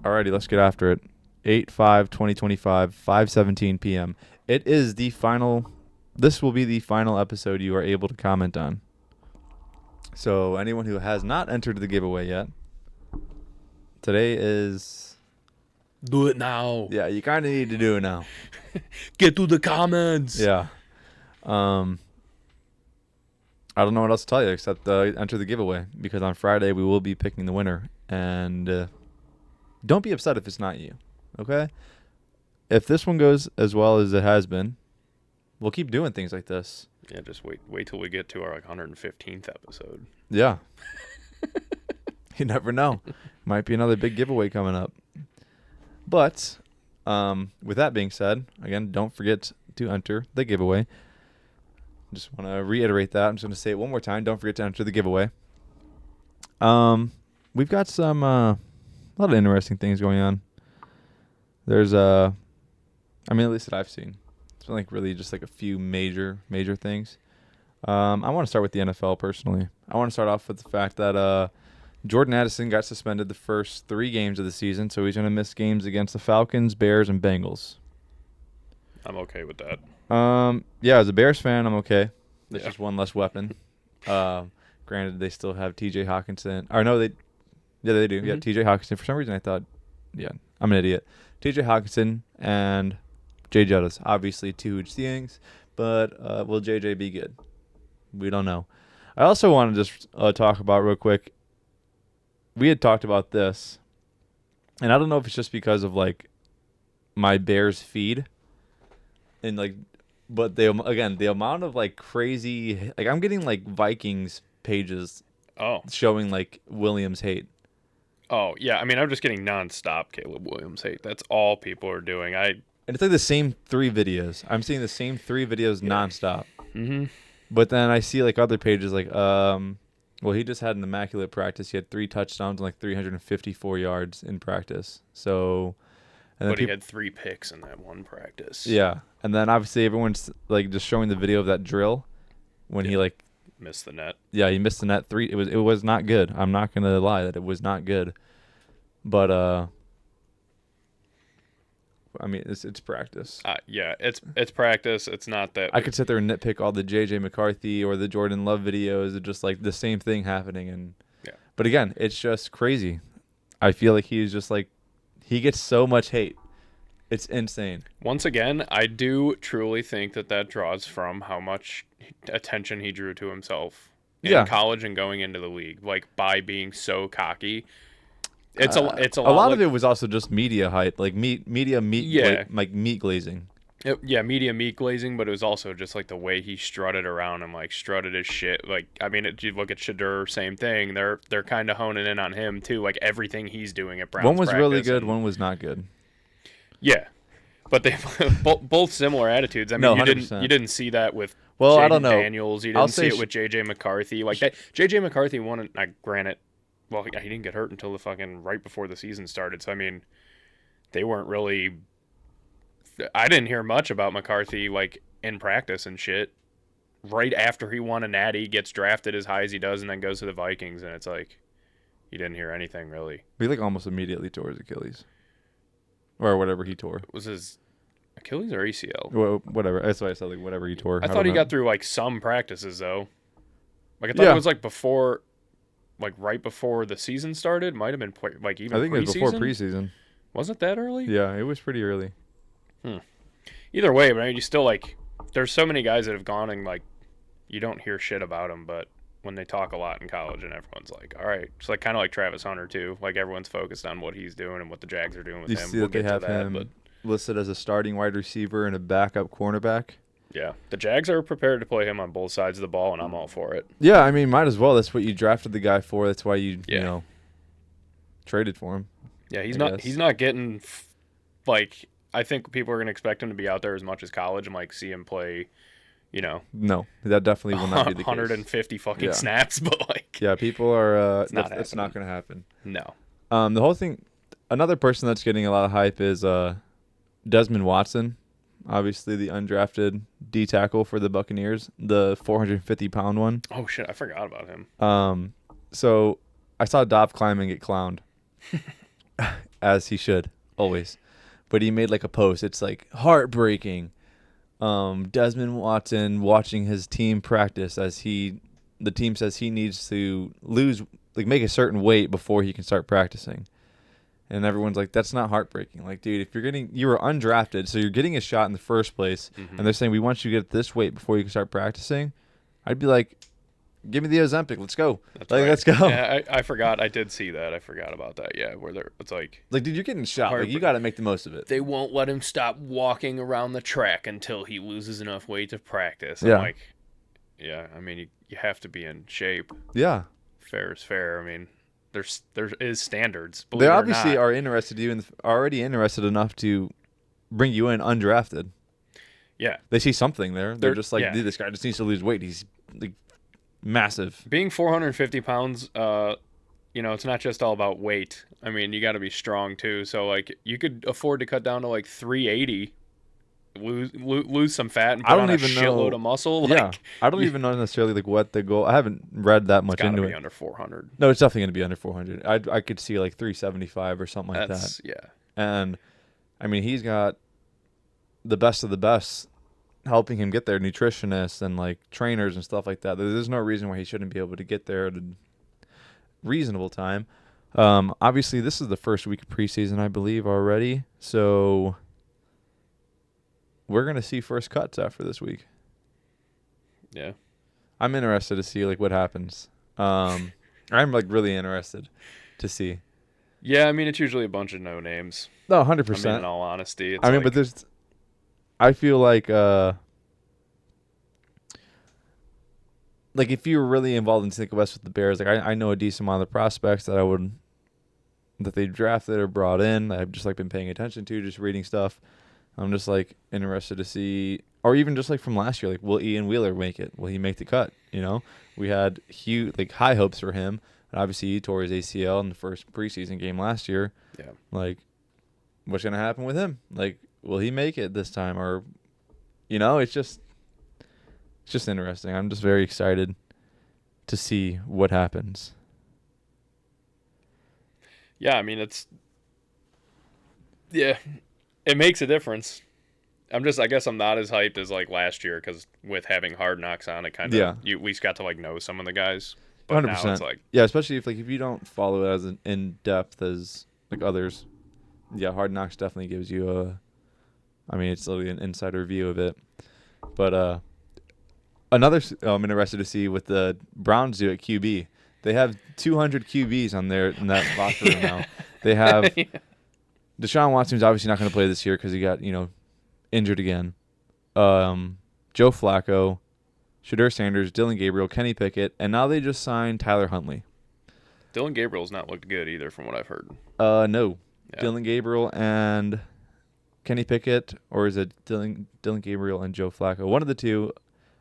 Alrighty, let's get after it. 8/5/2025, 5:17 p.m. It is the final. This will be the final episode you are able to comment on. So anyone who has not entered the giveaway yet, today is. Do it now. Yeah, you kind of need to do it now. Get to the comments. Yeah. I don't know what else to tell you except enter the giveaway, because on Friday we will be picking the winner, and don't be upset if it's not you, okay? If this one goes as well as it has been, we'll keep doing things like this. Yeah, just wait till we get to our 115th episode. Yeah. You never know. Might be another big giveaway coming up. But with that being said, again, don't forget to enter the giveaway. Just want to reiterate that. I'm just going to say it one more time. Don't forget to enter the giveaway. We've got some a lot of interesting things going on. There's at least that I've seen. It's like really just like a few major things. I want to start with the NFL personally. I want to start off with the fact that Jordan Addison got suspended the first 3 games of the season, so he's going to miss games against the Falcons, Bears, and Bengals. I'm okay with that. Yeah, as a Bears fan, I'm okay. There's Yeah. just one less weapon. Granted, they still have T.J. Hawkinson. Or no, they do. Mm-hmm. Yeah, T.J. Hawkinson. For some reason, I thought, yeah, I'm an idiot. T.J. Hawkinson and Jay Jettas. Obviously, 2 huge things, but will J.J. be good? We don't know. I also want to just talk about real quick. We had talked about this, and I don't know if it's just because of like my Bears feed, and like, but the amount of like crazy, like I'm getting like Vikings pages Oh, showing like Williams hate. yeah. I mean, I'm just getting nonstop Caleb Williams hate. That's all people are doing. And it's like the same 3 videos. I'm seeing the same 3 videos nonstop. Mm-hmm. But then I see like other pages like well, he just had an immaculate practice. He had 3 touchdowns and like 354 yards in practice. So, and then But he had 3 picks in that one practice. yeah, and then obviously everyone's like just showing the video of that drill when he like missed the net. Yeah, he missed the net 3. It was not good. I'm not gonna lie that it was not good. But I mean, it's practice. Yeah, it's practice. It's not that. I could sit there and nitpick all the J.J. McCarthy or the Jordan Love videos. It's just like the same thing happening. And Yeah. But again, it's just crazy. I feel like he's just like, he gets so much hate. It's insane. Once again, I do truly think that draws from how much attention he drew to himself in college and going into the league, like by being so cocky. It's a lot of it was also just media hype, like meat glazing. Media meat glazing, but it was also just like the way he strutted around and like strutted his shit. Like, I mean, you look at Shadur, same thing. They're kind of honing in on him too. Like everything he's doing at Browns. One was really good, one was not good. Yeah, but they both similar attitudes. I mean, no, you didn't see that with I Jaden don't know. Daniels. You didn't see it with J.J. McCarthy. Like that, J.J. McCarthy won. Granted, well, he didn't get hurt until the fucking right before the season started. So I mean, they weren't really. I didn't hear much about McCarthy like in practice and shit. Right after he won a natty, gets drafted as high as he does, and then goes to the Vikings, and it's like you didn't hear anything really. He like almost immediately tore his Achilles, or whatever he tore. Was his Achilles or ACL? Well, whatever. That's why I said like whatever he tore. I thought he got through like some practices though. Like I thought it was like before, like right before the season started. Might have been like even. I think it was before preseason? preseason. Was it that early? Yeah, it was pretty early. Either way, but I mean, you still like. There's so many guys that have gone and like, you don't hear shit about them, but when they talk a lot in college, and everyone's like, all right, it's like kind of like Travis Hunter too. Like everyone's focused on what he's doing and what the Jags are doing with him. You see that they have him listed as a starting wide receiver and a backup cornerback. Yeah, the Jags are prepared to play him on both sides of the ball, and I'm all for it. Yeah, I mean, might as well. That's what you drafted the guy for. That's why you traded for him. Yeah, he's not getting like. I think people are going to expect him to be out there as much as college and like see him play, No, that definitely will not be the 150 case. fucking snaps, but like. Yeah, people are. It's not going to happen. No. The whole thing. Another person that's getting a lot of hype is Desmond Watson, obviously the undrafted D tackle for the Buccaneers, the 450-pound one. Oh shit, I forgot about him. So I saw Dov Kleiman get clowned. as he should always. But he made like a post. It's like heartbreaking. Desmond Watson watching his team practice as the team says he needs to make a certain weight before he can start practicing. And everyone's like, that's not heartbreaking. Like, dude, if you were undrafted, so you're getting a shot in the first place, and they're saying we want you to get this weight before you can start practicing, I'd be like, give me the Ozempic. Let's go. Let's go. Yeah, I forgot. I did see that. I forgot about that. Yeah, it's like, dude, you're getting shot. Like, you got to make the most of it. They won't let him stop walking around the track until he loses enough weight to practice. Yeah. I'm like, yeah, I mean, you have to be in shape. Yeah. Fair is fair. I mean, there is standards. They obviously are interested in you and already interested enough to bring you in undrafted. Yeah. They see something there. They're just like, dude, this guy just needs to lose weight. He's like massive. Being 450 pounds, it's not just all about weight. I mean, you got to be strong too. So like, you could afford to cut down to like 380, lose some fat, and put on a shitload of muscle. Yeah, I don't even know necessarily like what the goal. I haven't read that much into it. It's got to be under 400. No, it's definitely going to be under 400. I could see like 375 or something like that. Yeah. And I mean, he's got the best of the best helping him get there, nutritionists and like trainers and stuff like that. There's no reason why he shouldn't be able to get there at a reasonable time. Obviously, this is the first week of preseason, I believe, already. So we're going to see first cuts after this week. Yeah. I'm interested to see like what happens. I'm like really interested to see. Yeah, I mean, it's usually a bunch of no names. No, 100%. I mean, in all honesty, but I feel like if you were really involved in Cinco West with the Bears, like I know a decent amount of the prospects that they drafted or brought in. I've just like been paying attention to, just reading stuff. I'm just like interested to see, or even just like from last year, like will Ian Wheeler make it? Will he make the cut? We had high hopes for him, and obviously he tore his ACL in the first preseason game last year. Yeah. Like, what's gonna happen with him? Like, will he make it this time? Or, it's just interesting. I'm just very excited to see what happens. Yeah, I mean, it makes a difference. I guess I'm not as hyped as like last year because with having Hard Knocks on, it kind of we got to like know some of the guys. But 100%. now it's like, yeah, especially if you don't follow it as in depth as like others. Yeah, Hard Knocks definitely gives you it's literally an insider view of it. But another I'm interested to see what the Browns do at QB. They have 200 QBs in that locker room now. They have Deshaun Watson's obviously not going to play this year because he got injured again. Joe Flacco, Shadur Sanders, Dylan Gabriel, Kenny Pickett, and now they just signed Tyler Huntley. Dylan Gabriel's not looked good either, from what I've heard. No, yeah. Dylan Gabriel and Kenny Pickett, or is it Dylan Gabriel and Joe Flacco? One of the two.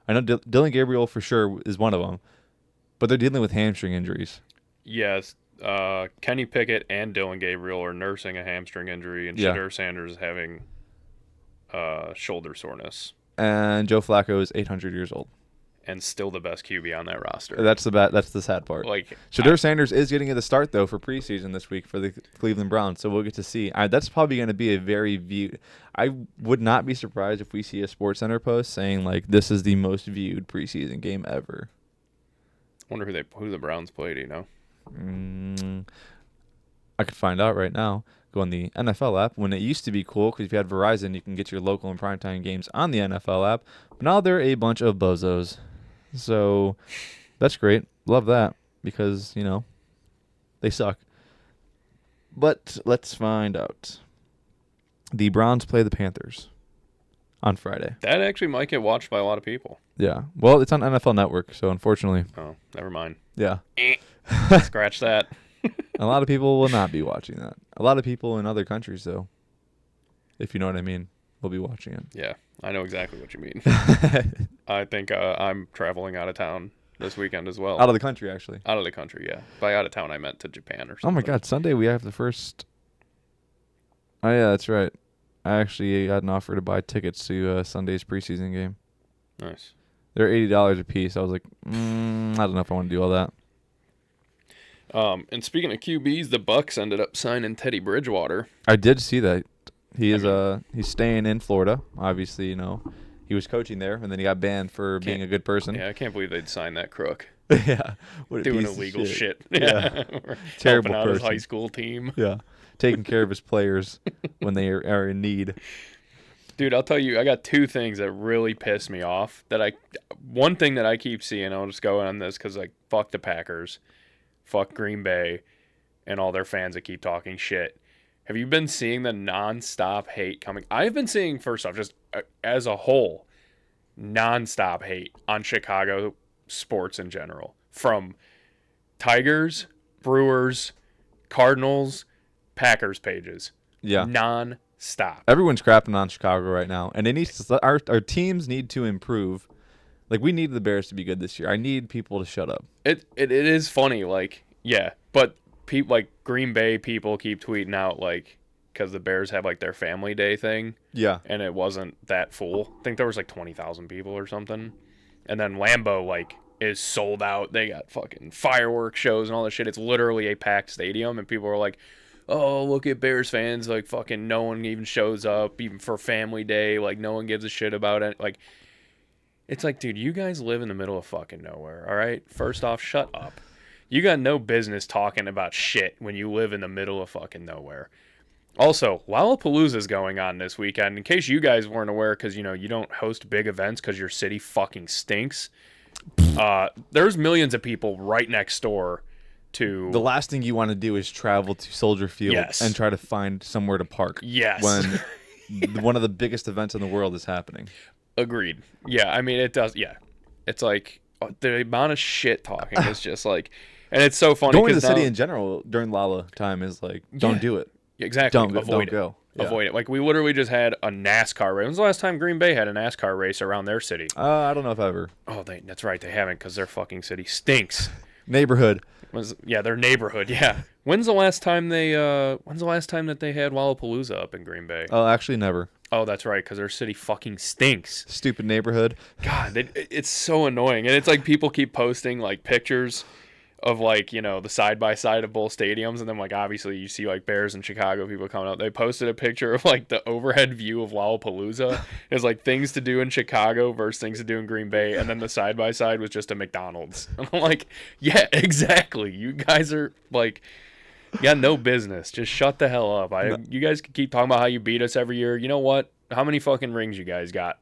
I know Dylan Gabriel for sure is one of them, but they're dealing with hamstring injuries. Yes, Kenny Pickett and Dylan Gabriel are nursing a hamstring injury, and Shadur Sanders is having shoulder soreness. And Joe Flacco is 800 years old. And still the best QB on that roster. That's the sad part. Like, Shadur Sanders is getting the start though for preseason this week for the Cleveland Browns, so we'll get to see. That's probably going to be a very viewed. I would not be surprised if we see a SportsCenter post saying like this is the most viewed preseason game ever. I wonder who the Browns play. Do you know? I could find out right now. Go on the NFL app. When it used to be cool because if you had Verizon, you can get your local and primetime games on the NFL app. But now they're a bunch of bozos. So that's great. Love that because, they suck. But let's find out. The Browns play the Panthers on Friday. That actually might get watched by a lot of people. Yeah. Well, it's on NFL Network, so unfortunately. Oh, never mind. Yeah. Scratch that. A lot of people will not be watching that. A lot of people in other countries, though, if you know what I mean, will be watching it. Yeah, I know exactly what you mean. I think I'm traveling out of town this weekend as well. Out of the country, actually. Out of the country, yeah. By out of town, I meant to Japan or something. Oh, my God. Sunday, we have the first... Oh, yeah, that's right. I actually got an offer to buy tickets to Sunday's preseason game. Nice. They're $80 a piece. I was like, I don't know if I want to do all that. And speaking of QBs, the Bucks ended up signing Teddy Bridgewater. I did see that. He is he's staying in Florida. Obviously, he was coaching there, and then he got banned for being a good person. Yeah, I can't believe they'd sign that crook. Yeah, what a Doing piece of illegal shit. Yeah, Helping terrible out his person. high school team. Yeah, taking care of his players when they are in need. Dude, I'll tell you, I got two things that really piss me off. One thing that I keep seeing, I'll just go on this because, like, fuck the Packers, fuck Green Bay, and all their fans that keep talking shit. Have you been seeing the nonstop hate coming? I've been seeing, first off, just as a whole, nonstop hate on Chicago sports in general. From Tigers, Brewers, Cardinals, Packers pages. Yeah, Non-stop. everyone's crapping on Chicago right now, and our teams need to improve. Like, we need the Bears to be good this year. I need people to shut up. It is funny, like, yeah, but people like Green Bay people keep tweeting out, like, because the Bears have, like, their family day thing. Yeah, And it wasn't that full. I think there was like 20,000 people or something. And then Lambeau, like, is sold out. They got fucking fireworks shows and all this shit. It's literally a packed stadium, and people are like, oh, look at Bears fans, like, fucking no one even shows up even for family day, like, no one gives a shit about it. Like, it's like, dude, you guys live in the middle of fucking nowhere, all right? First off, shut up. You got no business talking about shit when you live in the middle of fucking nowhere. Also, Lollapalooza's going on this weekend. In case you guys weren't aware, because, you don't host big events because your city fucking stinks. There's millions of people right next door to... the last thing you want to do is travel to Soldier Field Yes. and try to find somewhere to park. Yes. When one of the biggest events in the world is happening. Agreed. Yeah, I mean, it does. Yeah. It's like the amount of shit talking is just like... And it's so funny. Going to the city now, in general during Lala time is like, don't do it. exactly. Don't Avoid it. go. Yeah. Avoid it. Like, we literally just had a NASCAR race. When was the last time Green Bay had a NASCAR race around their city? I don't know if ever. Oh, that's right. They haven't, because their fucking city stinks. Neighborhood. Their neighborhood. Yeah. When's the last time that they had Lollapalooza up in Green Bay? Oh, actually, never. Oh, that's right, because their city fucking stinks. Stupid neighborhood. God, it's so annoying. And it's like people keep posting, like, pictures of, like, the side-by-side of both stadiums. And then, like, obviously you see, like, Bears and Chicago people coming out. They posted a picture of, like, the overhead view of Lollapalooza. It's, like, things to do in Chicago versus things to do in Green Bay. And then the side-by-side was just a McDonald's. And I'm like, yeah, exactly. You guys are, like... You got no business. Just shut the hell up. You guys can keep talking about how you beat us every year. You know what? How many fucking rings you guys got?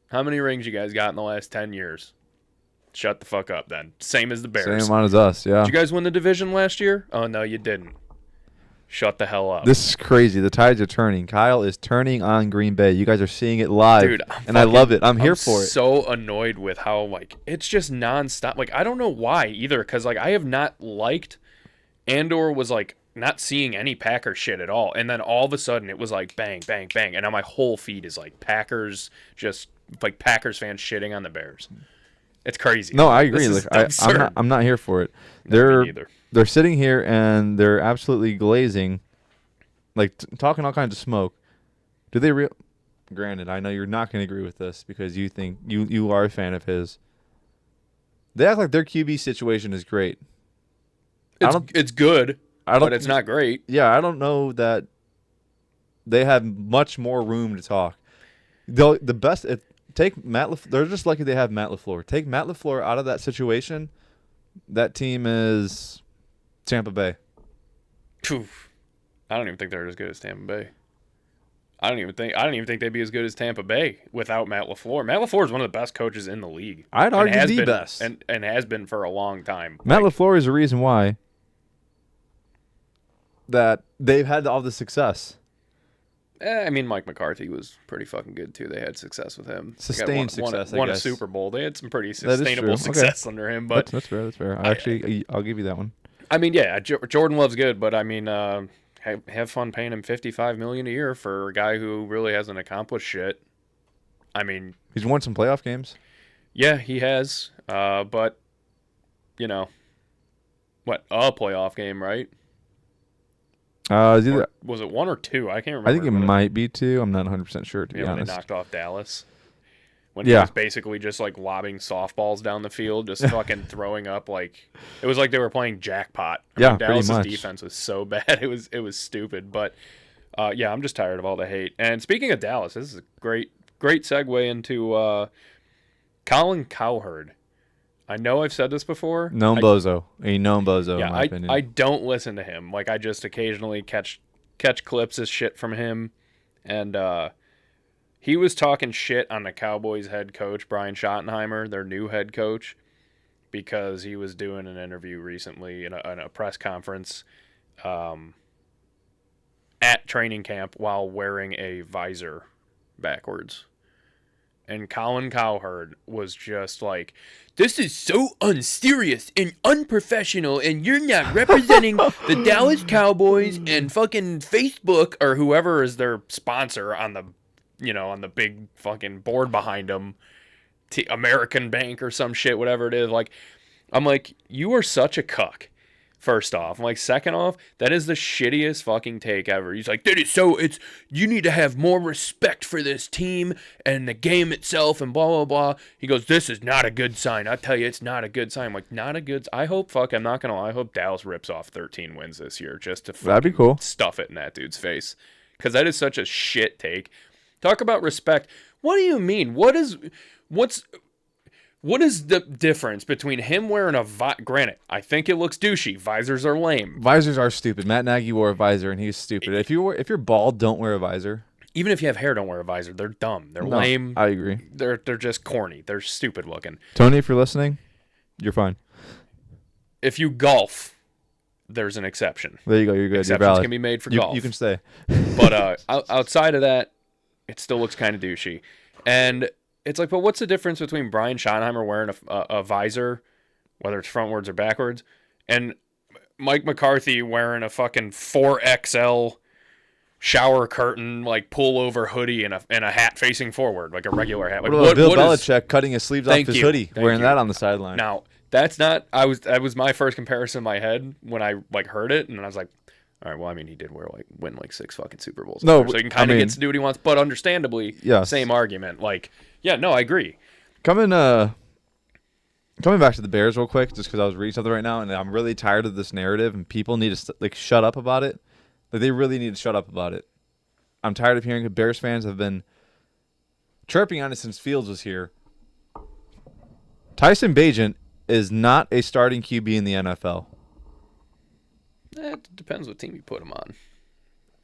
How many rings you guys got in the last 10 years? Shut the fuck up then. Same as the Bears. Same amount as us, yeah. Did you guys win the division last year? Oh, no, you didn't. Shut the hell up. This is crazy. The tides are turning. Kyle is turning on Green Bay. You guys are seeing it live. Dude, I love it. I'm here for it. So annoyed with how, like, it's just nonstop. Like, I don't know why either, because, like, I have not liked and/or was, like, not seeing any Packers shit at all. And then all of a sudden it was like bang, bang, bang. And now my whole feed is like Packers, just like Packers fans shitting on the Bears. It's crazy. No, I agree. Like, I'm not here for it. They're sitting here and they're absolutely glazing, like talking all kinds of smoke. Do they Granted, I know you're not going to agree with this because you think you are a fan of his. They act like their QB situation is great. It's good, but it's not great. Yeah, I don't know that they have much more room to talk. Take Matt LaFleur. They're just lucky they have Matt LaFleur. Take Matt LaFleur out of that situation, that team is Tampa Bay. Poof. I don't even think they're as good as Tampa Bay. I don't even think they'd be as good as Tampa Bay without Matt LaFleur. Matt LaFleur is one of the best coaches in the league. I'd argue the best. And has been for a long time. Matt LaFleur is the reason why that they've had all the success. I mean, Mike McCarthy was pretty fucking good, too. They had success with him. Sustained success, won a Super Bowl. They had some pretty sustainable success under him. But that's fair. I'll give you that one. I mean, yeah, Jordan Love's good, but I mean, have fun paying him $55 million a year for a guy who really hasn't accomplished shit. I mean, he's won some playoff games. Yeah, he has. But a playoff game, right? Was it one or two? I can't remember. I think it might be two. I'm not 100% sure. To be honest, when they knocked off Dallas. when he was basically just like lobbing softballs down the field, just fucking throwing up like it was like they were playing jackpot. I mean, Dallas's defense was so bad, it was stupid. But yeah, I'm just tired of all the hate. And speaking of Dallas, this is a great segue into Colin Cowherd. I know I've said this before. Known bozo, in my opinion. I don't listen to him. Like I just occasionally catch clips of shit from him, and he was talking shit on the Cowboys head coach, Brian Schottenheimer, their new head coach, because he was doing an interview recently in a press conference at training camp while wearing a visor backwards. And Colin Cowherd was just like, this is so unserious and unprofessional, and you're not representing the Dallas Cowboys, and fucking Facebook or whoever is their sponsor on the on the big fucking board behind them, American Bank or some shit, whatever it is. Like, I'm like, you are such a cuck. First off, I'm like, second off, that is the shittiest fucking take ever. He's like, you need to have more respect for this team and the game itself and blah, blah, blah. He goes, this is not a good sign. I tell you, it's not a good sign. I'm like, not a good, I hope, I'm not going to lie, I hope Dallas rips off 13 wins this year just to that'd be cool. Stuff it in that dude's face. Because that is such a shit take. Talk about respect. What do you mean? What is the difference between him wearing a granted, I think it looks douchey. Visors are lame. Visors are stupid. Matt Nagy wore a visor and he's stupid. If you're bald, don't wear a visor. Even if you have hair, don't wear a visor. They're dumb. They're lame. I agree. They're just corny. They're stupid looking. Tony, if you're listening, you're fine. If you golf, there's an exception. There you go. You're good. Exceptions you're valid. can be made for golf. You can stay. But outside of that, it still looks kind of douchey. And it's like, but what's the difference between Brian Schottenheimer wearing a visor, whether it's frontwards or backwards, and Mike McCarthy wearing a fucking 4XL shower curtain, like pullover hoodie and a hat facing forward, like a regular hat? Like, what about Bill Belichick cutting his sleeves off his hoodie, wearing that on the sideline? Now, that's not, that was my first comparison in my head when I like heard it, and I was like, all right, well, I mean, he did win 6 fucking Super Bowls. No, so he can kind of get to do what he wants, but understandably, yes. Same argument. Like, yeah, no, I agree. Coming back to the Bears real quick, just because I was reading something right now, and I'm really tired of this narrative, and people need to shut up about it. Like, they really need to shut up about it. I'm tired of hearing Bears fans have been chirping on it since Fields was here. Tyson Bagent is not a starting QB in the NFL. It depends what team you put him on.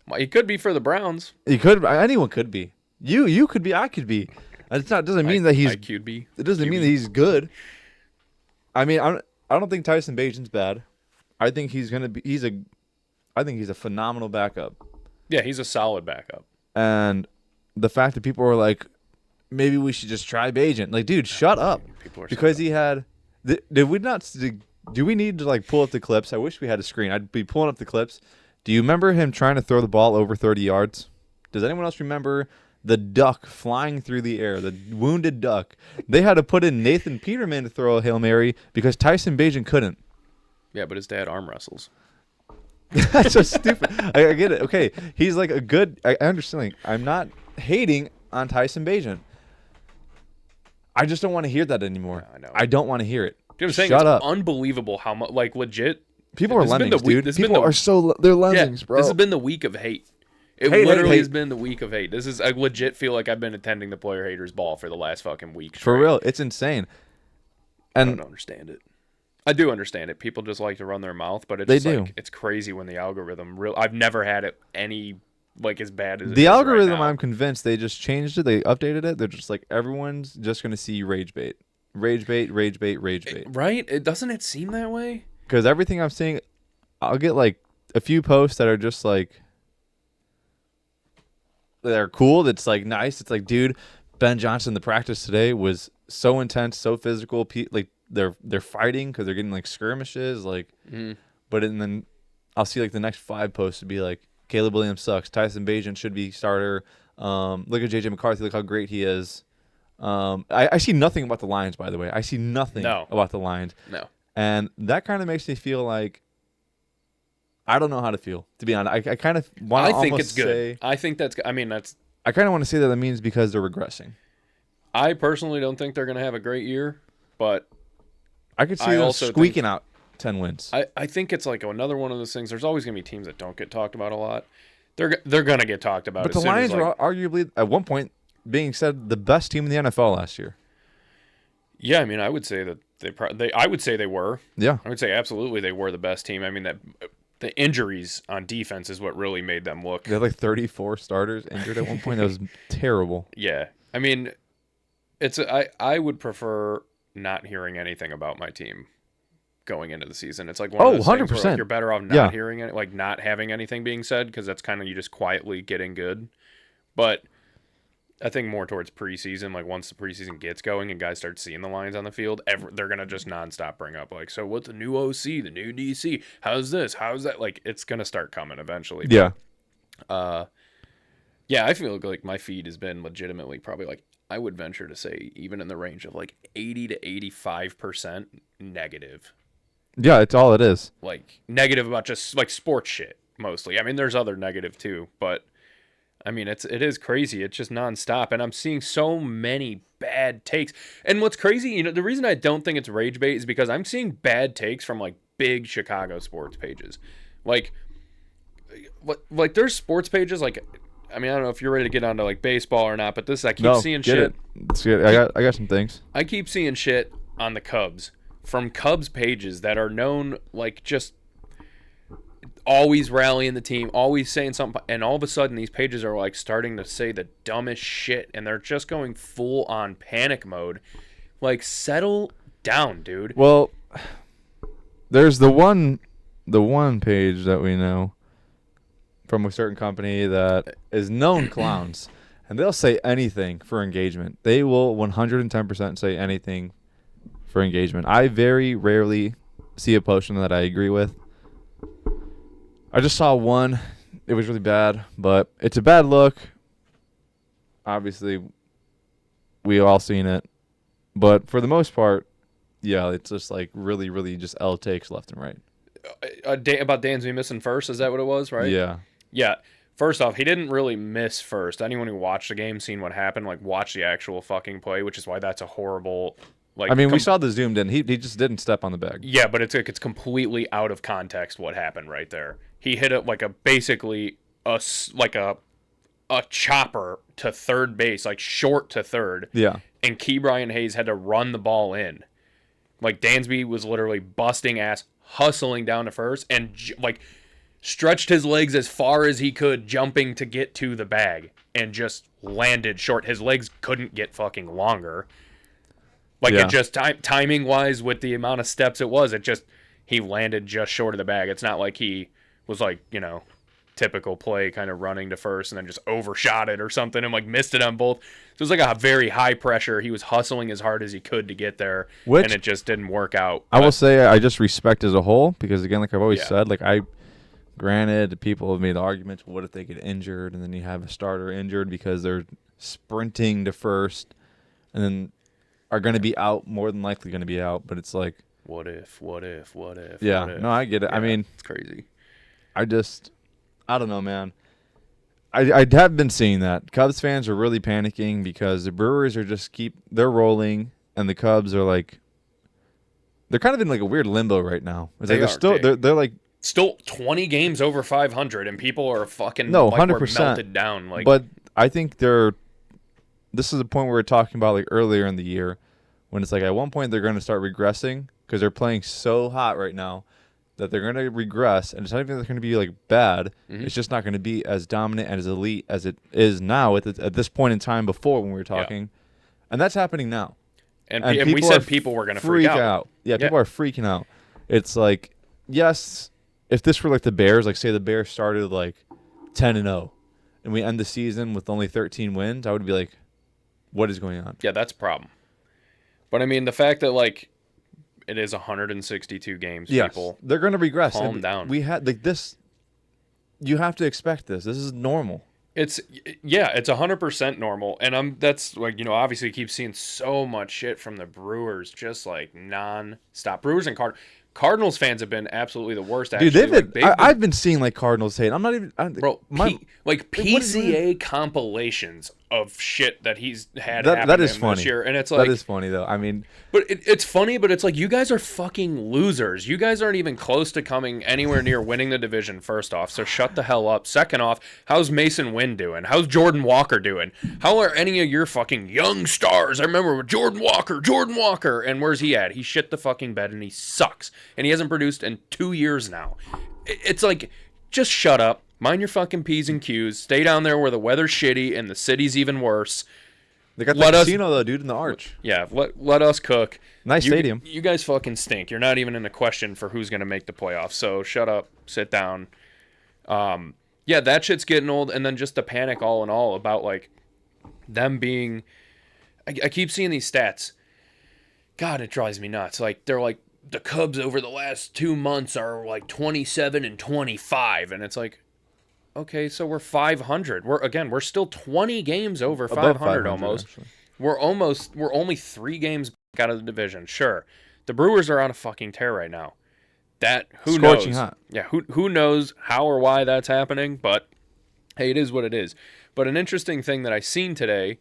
Well, he could be for the Browns. He could. Anyone could be. You could be. I could be. It's not. Doesn't mean that he's. QB. It doesn't mean that he's good. I mean, I don't think Tyson Bagent's bad. I think he's gonna be. I think he's a phenomenal backup. Yeah, he's a solid backup. And the fact that people were like, maybe we should just try Bagent. Like, dude, shut up. Because he had. Did we not? Do we need to pull up the clips? I wish we had a screen. I'd be pulling up the clips. Do you remember him trying to throw the ball over 30 yards? Does anyone else remember the duck flying through the air, the wounded duck? They had to put in Nathan Peterman to throw a Hail Mary because Tyson Bagent couldn't. Yeah, but his dad arm wrestles. That's so stupid. I get it. Okay, he's like a good. I understand. I'm not hating on Tyson Bagent. I just don't want to hear that anymore. Yeah, I know. I don't want to hear it. Dude, I'm saying Shut it's up. Unbelievable how much, legit. People are lemmings, dude. People are so they're lemmings, bro. This has been the week of hate. It literally has been the week of hate. This is, I legit feel like I've been attending the player haters ball for the last fucking week. For real, it's insane. And I don't understand it. I do understand it. People just like to run their mouth, but it's crazy when the algorithm. I've never had it any as bad as it the is algorithm. Right now. I'm convinced they just changed it. They updated it. They're just like, everyone's just gonna see rage bait, rage bait, rage bait, rage bait. Right? Doesn't it seem that way? Because everything I'm seeing, I'll get a few posts that are just they're cool. That's nice. It's dude, Ben Johnson, the practice today was so intense, so physical. They're fighting because they're getting skirmishes. But then I'll see the next 5 posts to be Caleb Williams sucks. Tyson Bagent should be starter. Look at JJ McCarthy. Look how great he is. I see nothing about the Lions, by the way. I see nothing about the Lions. No. And that kind of makes me feel I don't know how to feel, to be honest. I kind of want to I think it's good. I think that's. I mean, that's. I kind of want to say that means because they're regressing. I personally don't think they're going to have a great year, but I could see I them also squeaking out 10 wins. I think it's like another one of those things. There's always going to be teams that don't get talked about a lot. They're going to get talked about. But as the soon as, Lions were arguably, at one point, being said the best team in the NFL last year. Yeah, I mean, I would say that I would say they were. Yeah. I would say absolutely they were the best team. I mean, that the injuries on defense is what really made them look. They had like 34 starters injured at one point. That was terrible. Yeah. I mean, I would prefer not hearing anything about my team going into the season. It's like one of those things where, like, you're better off not hearing it, like not having anything being said, because that's kind of you just quietly getting good. But I think more towards preseason, like once the preseason gets going and guys start seeing the Lions on the field, they're going to just nonstop bring up, like, so what's the new OC, the new DC? How's this? How's that? Like, it's going to start coming eventually. Yeah. Yeah, I feel like my feed has been legitimately probably, like, I would venture to say even in the range of like 80 to 85% negative. Yeah, it's all it is. Like, negative about just like sports shit mostly. I mean, there's other negative too, but I mean, it is crazy. It's just nonstop, and I'm seeing so many bad takes. And what's crazy, you know, the reason I don't think it's rage bait is because I'm seeing bad takes from like big Chicago sports pages, like there's sports pages like. I mean, I don't know if you're ready to get onto like baseball or not, but I keep seeing shit. It's good. I got some things. I keep seeing shit on the Cubs from Cubs pages that are known like just always rallying the team, always saying something, and all of a sudden these pages are like starting to say the dumbest shit, and they're just going full on panic mode. Like, settle down, dude. Well, there's the one page that we know from a certain company that is known clowns, and they'll say anything for engagement. They will 110% say anything for engagement. I very rarely see a post that I agree with. I just saw one. It was really bad, but it's a bad look. Obviously, we all seen it. But for the most part, yeah, it's just like really, really just L takes left and right. About Dansby missing first, is that what it was, right? Yeah. Yeah. First off, he didn't really miss first. Anyone who watched the game, seen what happened, like watch the actual fucking play, which is why that's a horrible. Like, I mean, we saw the zoomed in. He just didn't step on the bag. Yeah, but it's completely out of context what happened right there. He hit it like basically a chopper to third base, like short to third. Yeah. And Ke'Bryan Hayes had to run the ball in. Like, Dansby was literally busting ass, hustling down to first, and like stretched his legs as far as he could, jumping to get to the bag, and just landed short. His legs couldn't get fucking longer. Like, it just timing wise with the amount of steps it was, he landed just short of the bag. It's not like he was like, you know, typical play kind of running to first and then just overshot it or something and like missed it on both. So it was like a very high pressure. He was hustling as hard as he could to get there, and it just didn't work out. I will say I just respect as a whole, because again, like I've always said, like granted, people have made arguments, what if they get injured and then you have a starter injured because they're sprinting to first and then are going to be out, more than likely going to be out, but it's like, what if? Yeah, no, I get it. Yeah, I mean, it's crazy. I don't know, man. I have been seeing that. Cubs fans are really panicking because the Brewers are they're rolling, and the Cubs are like, they're kind of in like a weird limbo right now. It's like they're like still 20 games over 500, and people are fucking 100% melted down. Like, but I think this is a point we were talking about like earlier in the year, when it's like at one point they're going to start regressing because they're playing so hot right now that they're going to regress, and it's not even they're going to be like bad. Mm-hmm. It's just not going to be as dominant and as elite as it is now at this point in time before when we were talking. Yeah. And that's happening now. And we said people were going to freak out. Yeah, people are freaking out. It's like, yes, if this were like the Bears, like say the Bears started like 10-0 and we end the season with only 13 wins, I would be like, what is going on? Yeah, that's a problem. But I mean, the fact that like it is 162 games, people, they're going to regress. Calm down. We had like this. You have to expect this. This is normal. It's 100% normal, and that's like, you know, obviously keep seeing so much shit from the Brewers, just like non-stop. Brewers and Cardinals fans have been absolutely the worst. Actually, dude, I've been seeing like Cardinals hate. I'm not even, PCA compilations of shit that he's had That happen is to him funny. this year. And it's like, that is funny though. I mean, but it's funny, but it's like, you guys are fucking losers. You guys aren't even close to coming anywhere near winning the division, first off, so shut the hell up. Second off, how's Mason Wynn doing? How's Jordan Walker doing? How are any of your fucking young stars? I remember with Jordan Walker, and where's he at? He shit the fucking bed, and he sucks. And he hasn't produced in 2 years now. It's like, just shut up. Mind your fucking P's and Q's. Stay down there where the weather's shitty and the city's even worse. they got the casino though, dude, in the Arch. Yeah, let us cook. Nice stadium. You guys fucking stink. You're not even in the question for who's going to make the playoffs. So shut up, sit down. Yeah, that shit's getting old. And then just the panic all in all about like them being, I keep seeing these stats. God, it drives me nuts. Like they're like, the Cubs over the last 2 months are like 27 and 25. And it's like, okay, so we're 500. We're still 20 games over 500 almost. Actually. We're only 3 games back out of the division. Sure. The Brewers are on a fucking tear right now. Who Scorching knows? hot. Yeah, who knows how or why that's happening, but hey, it is what it is. But an interesting thing that I seen today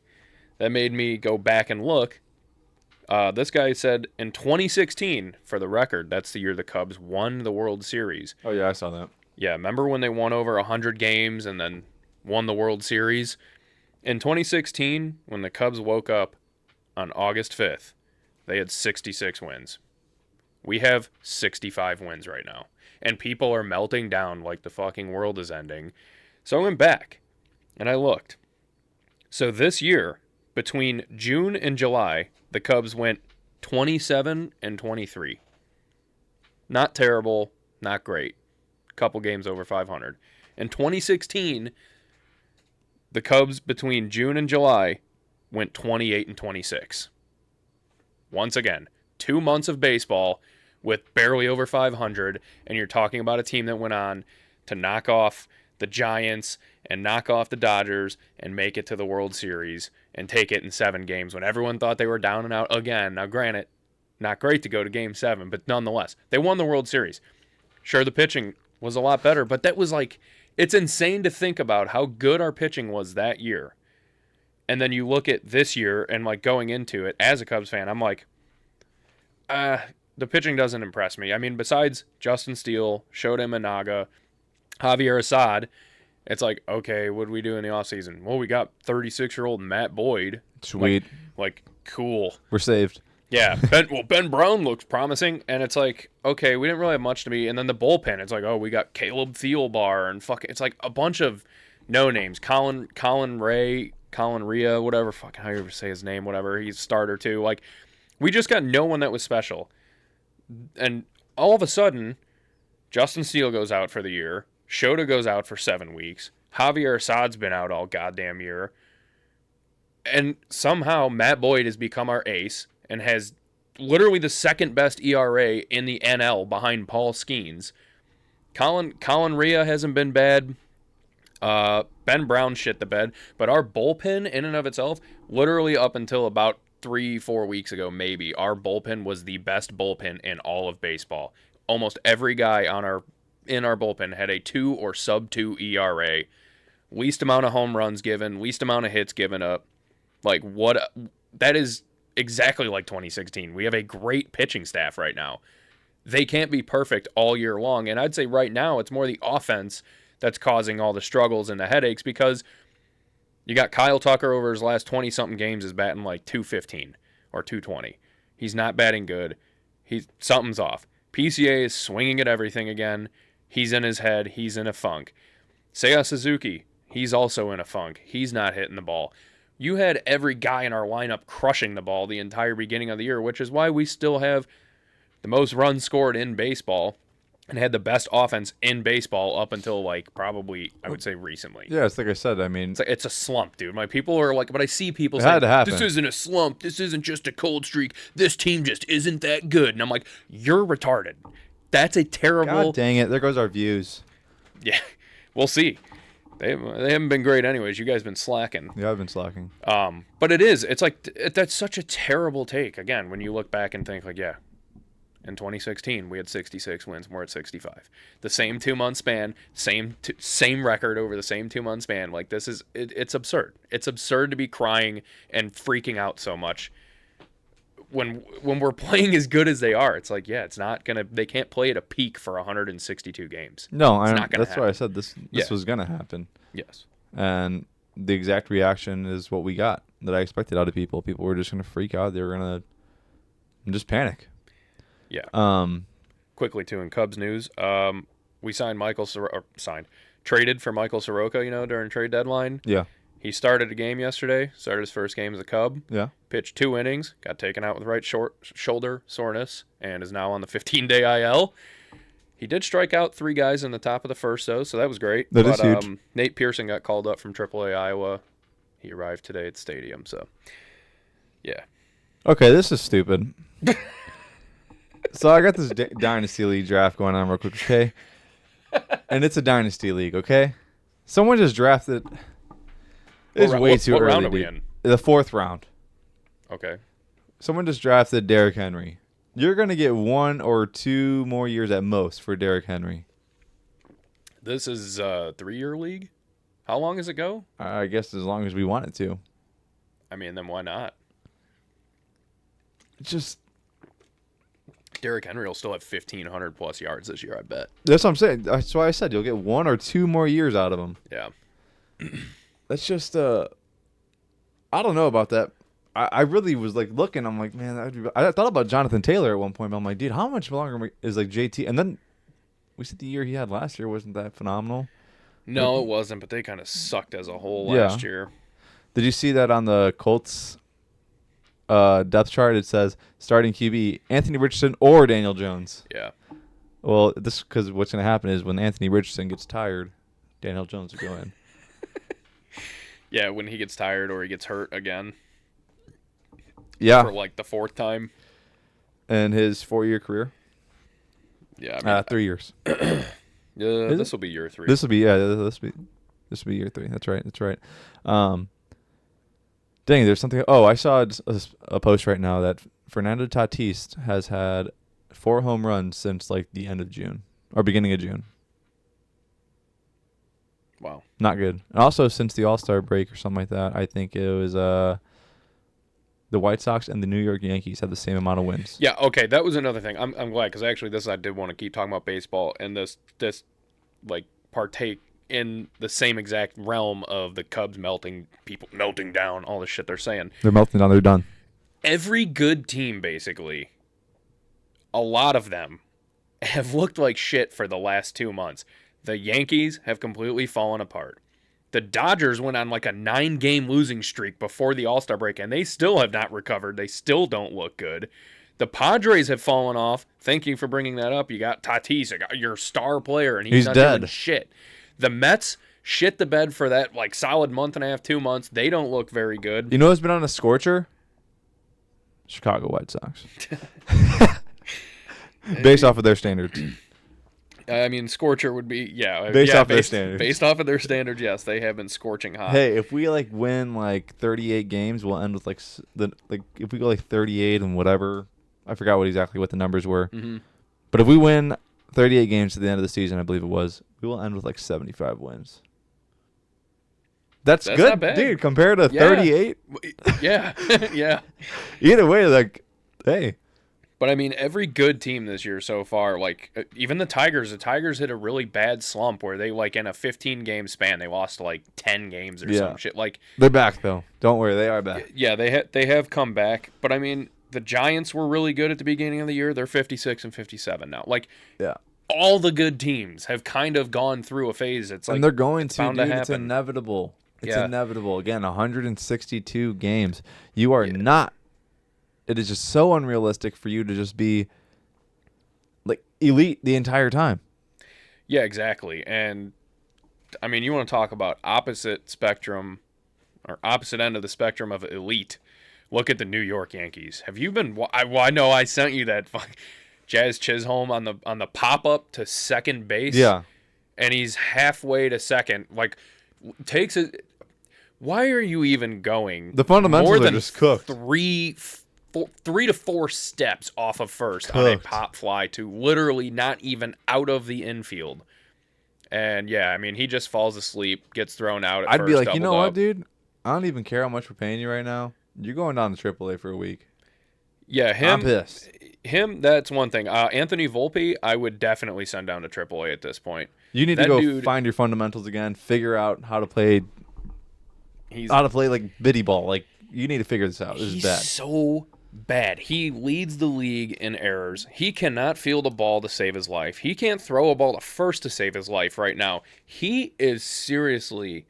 that made me go back and look, this guy said in 2016, for the record, that's the year the Cubs won the World Series. Oh yeah, I saw that. Yeah, remember when they won over 100 games and then won the World Series? In 2016, when the Cubs woke up on August 5th, they had 66 wins. We have 65 wins right now. And people are melting down like the fucking world is ending. So I went back and I looked. So this year, between June and July, the Cubs went 27 and 23. Not terrible, not great. Couple games over 500. In 2016, the Cubs between June and July went 28 and 26. Once again, 2 months of baseball with barely over 500, and you're talking about a team that went on to knock off the Giants and knock off the Dodgers and make it to the World Series and take it in 7 games when everyone thought they were down and out again. Now, granted, not great to go to Game 7, but nonetheless, they won the World Series. Sure, the pitching was a lot better, but that was like, it's insane to think about how good our pitching was that year. And then you look at this year and like going into it as a Cubs fan, I'm like, the pitching doesn't impress me. I mean, besides Justin Steele, Shota Imanaga, Javier Assad, it's like, okay, what do we do in the offseason? Well, we got 36-year-old Matt Boyd. Sweet. Like cool. We're saved. Yeah, Ben Brown looks promising, and it's like, okay, we didn't really have much to be, and then the bullpen, it's like, oh, we got Caleb Thielbar, and it's like a bunch of no names, Colin Rea, whatever, fucking how you ever say his name, whatever, he's starter too, like, we just got no one that was special, and all of a sudden, Justin Steele goes out for the year, Shota goes out for 7 weeks, Javier Assad's been out all goddamn year, and somehow Matt Boyd has become our ace, and has literally the second best ERA in the NL behind Paul Skeens. Colin Rea hasn't been bad. Ben Brown shit the bed. But our bullpen in and of itself, literally up until about 3-4 weeks ago, maybe, our bullpen was the best bullpen in all of baseball. Almost every guy in our bullpen had a 2 or sub-2 ERA. Least amount of home runs given, least amount of hits given up. Like, what? That is exactly like 2016. We have a great pitching staff right now. They can't be perfect all year long, and I'd say right now it's more the offense that's causing all the struggles and the headaches, because you got Kyle Tucker over his last 20-something games is batting like 215 or 220. He's not batting good. Something's off. PCA is swinging at everything again. He's in his head. He's in a funk. Seiya Suzuki, he's also in a funk. He's not hitting the ball. You had every guy in our lineup crushing the ball the entire beginning of the year, which is why we still have the most runs scored in baseball and had the best offense in baseball up until, like, probably, I would say, recently. Yeah, it's like I said. I mean, it's a slump, dude. My people are like, but I see people saying, this isn't a slump. This isn't just a cold streak. This team just isn't that good. And I'm like, you're retarded. That's a terrible. God dang it. There goes our views. Yeah, we'll see. They haven't been great anyways. You guys have been slacking. Yeah, I've been slacking. But it's like, that's such a terrible take. Again, when you look back and think, like, yeah, In 2016, we had 66 wins. We're at 65. The same 2-month span, same record over the same 2-month span. Like, this is it's absurd. It's absurd to be crying and freaking out so much when we're playing as good as they are. It's like, yeah, it's not gonna. They can't play at a peak for 162 games. No, it's not gonna that's happen. why I said this was gonna happen. Yes. And the exact reaction is what we got that I expected out of people. People were just gonna freak out. They were gonna just panic. Yeah. Quickly too, in Cubs news, we traded for Michael Soroka, during trade deadline. Yeah. He started a game yesterday, started his first game as a Cub. Yeah. Pitched 2 innings, got taken out with right shoulder soreness, and is now on the 15-day IL. He did strike out 3 guys in the top of the first, though, so that was great. That is huge. Nate Pearson got called up from AAA Iowa. He arrived today at the stadium, so yeah. Okay, this is stupid. So I got this Dynasty League draft going on real quick, okay? And it's a Dynasty League, okay? Someone just drafted. It's way too early. What round are we in? The 4th round. Okay. Someone just drafted Derrick Henry. You're going to get 1 or 2 more years at most for Derrick Henry. This is a 3-year league? How long does it go? I guess as long as we want it to. I mean, then why not? Just... Derrick Henry will still have 1,500 plus yards this year, I bet. That's what I'm saying. That's why I said you'll get 1 or 2 more years out of him. Yeah. That's just I don't know about that. I really was like looking. I'm like, man, I thought about Jonathan Taylor at one point. But I'm like, dude, how much longer is like JT? And then we said the year he had last year wasn't that phenomenal. No, it wasn't. But they kind of sucked as a whole last year. Did you see that on the Colts depth chart? It says starting QB Anthony Richardson or Daniel Jones. Yeah. Well, this because what's going to happen is when Anthony Richardson gets tired, Daniel Jones will go in. Yeah, when he gets tired or he gets hurt again. Yeah. For like the 4th time. In his 4-year career. Yeah. I mean, 3 years. This will be year 3. This will be year 3. That's right. Dang, there's something. Oh, I saw a post right now that Fernando Tatis has had 4 home runs since like the end of June or beginning of June. Wow. Not good. And also since the All-Star break or something like that, I think it was the White Sox and the New York Yankees had the same amount of wins. Yeah, okay, that was another thing. I'm glad because actually I did want to keep talking about baseball and this like partake in the same exact realm of the Cubs melting down, all the shit they're saying. They're melting down. They're done. Every good team, basically, a lot of them have looked like shit for the last 2 months. The Yankees have completely fallen apart. The Dodgers went on like a 9-game losing streak before the All-Star break, and they still have not recovered. They still don't look good. The Padres have fallen off. Thank you for bringing that up. You got Tatis, your star player, and he's not dead. doing shit. The Mets shit the bed for that like solid month and a half, 2 months. They don't look very good. You know who's been on a scorcher? Chicago White Sox. Based off of their standards. I mean, scorcher would be, yeah. Based off their standards. Based off of their standards, yes, they have been scorching hot. Hey, if we like win like 38 games, we'll end with like if we go like 38 and whatever, I forgot exactly what the numbers were. Mm-hmm. But if we win 38 games to the end of the season, I believe it was, we will end with like 75 wins. That's good, not bad. dude, compared to 38. Yeah, yeah. Either way, like, hey. But, I mean, every good team this year so far, like, even the Tigers hit a really bad slump where they, like, in a 15-game span, they lost, like, 10 games or some shit. Like, they're back, though. Don't worry, they are back. Yeah, they have come back. But, I mean, the Giants were really good at the beginning of the year. They're 56 and 57 now. Like, all the good teams have kind of gone through a phase. It's like, and they're going to, bound dude. to It's inevitable. It's Yeah. inevitable. Again, 162 games. You are not. It is just so unrealistic for you to just be like elite the entire time. Yeah, exactly. And I mean, you want to talk about opposite spectrum or opposite end of the spectrum of elite. Look at the New York Yankees. Have you been? I know I sent you that Jazz Chisholm on the pop up to second base. Yeah, and he's halfway to second. Like, Why are you even going? The fundamentals more are than just cooked. 3 to 4 steps off of first on a Cooked. pop fly to literally not even out of the infield. And yeah, I mean, he just falls asleep, gets thrown out at I'd first, be like, you doubled know what, up. dude? I don't even care how much we're paying you right now. You're going down to AAA for a week. Yeah, I'm pissed. that's one thing. Anthony Volpe, I would definitely send down to AAA at this point. You need to That go dude, find your fundamentals again. Figure out how to play he's like biddy ball. Like you need to figure this out. This is he's bad. so bad. He leads the league in errors. He cannot field a ball to save his life. He can't throw a ball to first to save his life right now. He is seriously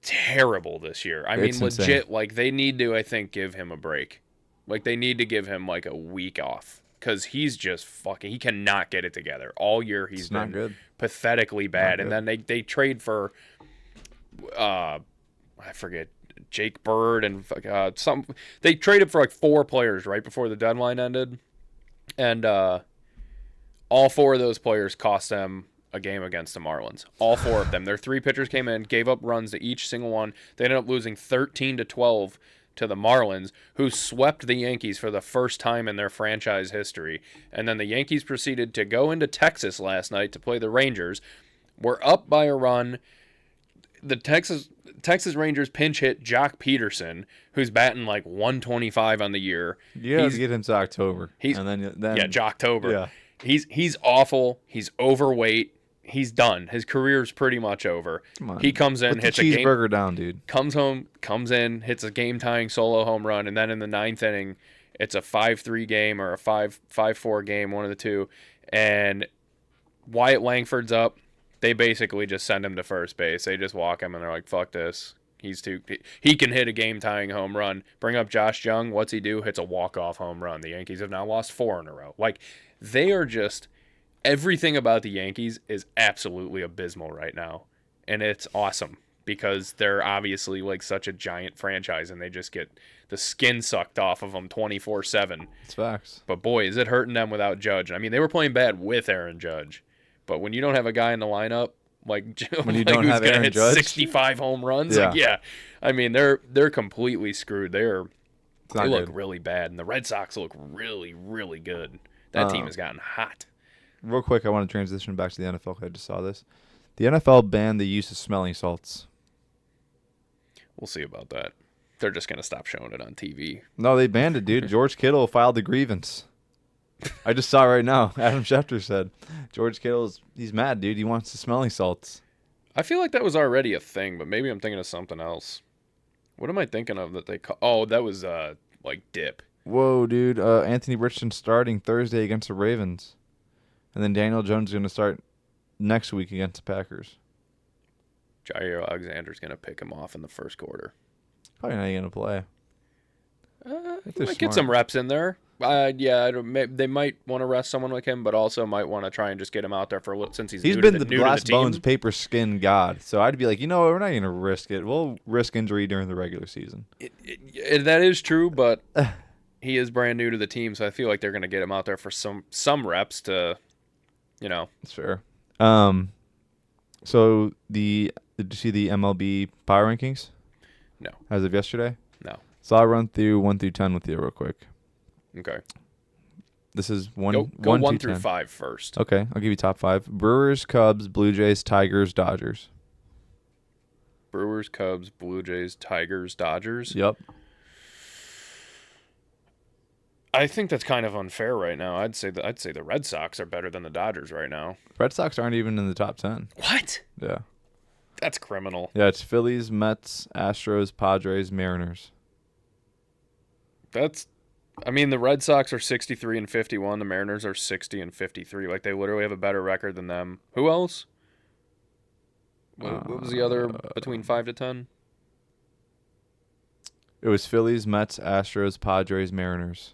terrible this year. I mean, It's legit, insane. like, they need to, I think, give him a break. Like, they need to give him, like, a week off. Because he's just he cannot get it together. All year he's It's not been good. pathetically bad. Not And then they trade for, I forget, Jake Bird and they traded for, like, 4 players right before the deadline ended. And all 4 of those players cost them a game against the Marlins. All 4 of them. Their 3 pitchers came in, gave up runs to each single one. They ended up losing 13-12 to the Marlins, who swept the Yankees for the first time in their franchise history. And then the Yankees proceeded to go into Texas last night to play the Rangers. Were up by a run. The Texas Rangers pinch hit Jock Peterson, who's batting like 125 on the year. You got to get him to October. He's- and then Yeah, Jocktober. Yeah. He's awful. He's overweight. He's done. His career's pretty much over. Come on. He comes in, Put hits the a game, cheeseburger down, dude. comes in, hits a game-tying solo home run, and then in the 9th inning, it's a 5-3 game or a 5-4 game, one of the two. And Wyatt Langford's up. They basically just send him to first base. They just walk him, and they're like, "Fuck this. He can hit a game-tying home run." Bring up Josh Jung. What's he do? Hits a walk-off home run. The Yankees have now lost 4 in a row. Like, they are just everything about the Yankees is absolutely abysmal right now, and it's awesome because they're obviously like such a giant franchise, and they just get the skin sucked off of them 24/7. It's facts. But boy, is it hurting them without Judge. I mean, they were playing bad with Aaron Judge, but when you don't have a guy in the lineup like When you like don't who's have gonna Aaron hit Judge? 65 home runs, yeah. I mean, they're completely screwed. They It's not look good. really bad, and the Red Sox look really, really good. That team has gotten hot. Real quick, I want to transition back to the NFL. I just saw this. The NFL banned the use of smelling salts. We'll see about that. They're just gonna stop showing it on TV. No, they banned it, dude. George Kittle filed a grievance. I just saw it right now. Adam Schefter said George he's mad, dude. He wants the smelling salts. I feel like that was already a thing, but maybe I'm thinking of something else. What am I thinking of that they call? Oh, that was like dip. Whoa, dude. Anthony Richardson starting Thursday against the Ravens. And then Daniel Jones is going to start next week against the Packers. Jair Alexander's gonna pick him off in the first quarter. Probably not going to play. they're Might get smart. some reps in there. Yeah, they might want to rest someone like him, but also might want to try and just get him out there for a little since he's He's new been to the new to glass team. bones, paper skin god. So I'd be like, you know what? We're not going to risk it. We'll risk injury during the regular season. That is true, but he is brand new to the team, so I feel like they're going to get him out there for some reps to, That's fair. So did you see the MLB power rankings? No. As of yesterday? No. So I'll run through 1 through 10 with you real quick. Okay. This is one. Go 1 to through 10. 5 first. Okay, I'll give you top 5. Brewers, Cubs, Blue Jays, Tigers, Dodgers. Brewers, Cubs, Blue Jays, Tigers, Dodgers. Yep. I think that's kind of unfair right now. I'd say the Red Sox are better than the Dodgers right now. Red Sox aren't even in the top 10. What? Yeah. That's criminal. Yeah, it's Phillies, Mets, Astros, Padres, Mariners. The Red Sox are 63 and 51. The Mariners are 60 and 53. Like, they literally have a better record than them. Who else? What was the other between 5 to 10? It was Phillies, Mets, Astros, Padres, Mariners.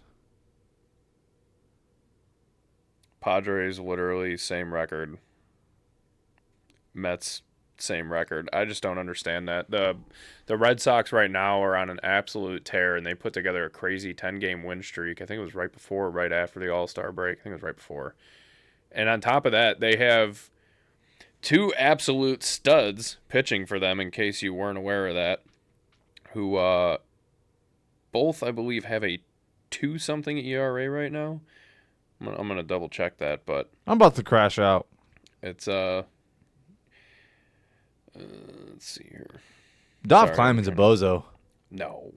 Padres literally same record. Mets same record. I just don't understand that. The Red Sox right now are on an absolute tear, and they put together a crazy 10-game win streak. I think it was right before or right after the All-Star break. I think it was right before. And on top of that, they have 2 absolute studs pitching for them, in case you weren't aware of that, who both, I believe, have a 2-something ERA right now. I'm gonna double check that, but I'm about to crash out. it's let's see here. Dov Sorry, Kleiman's a bozo. No.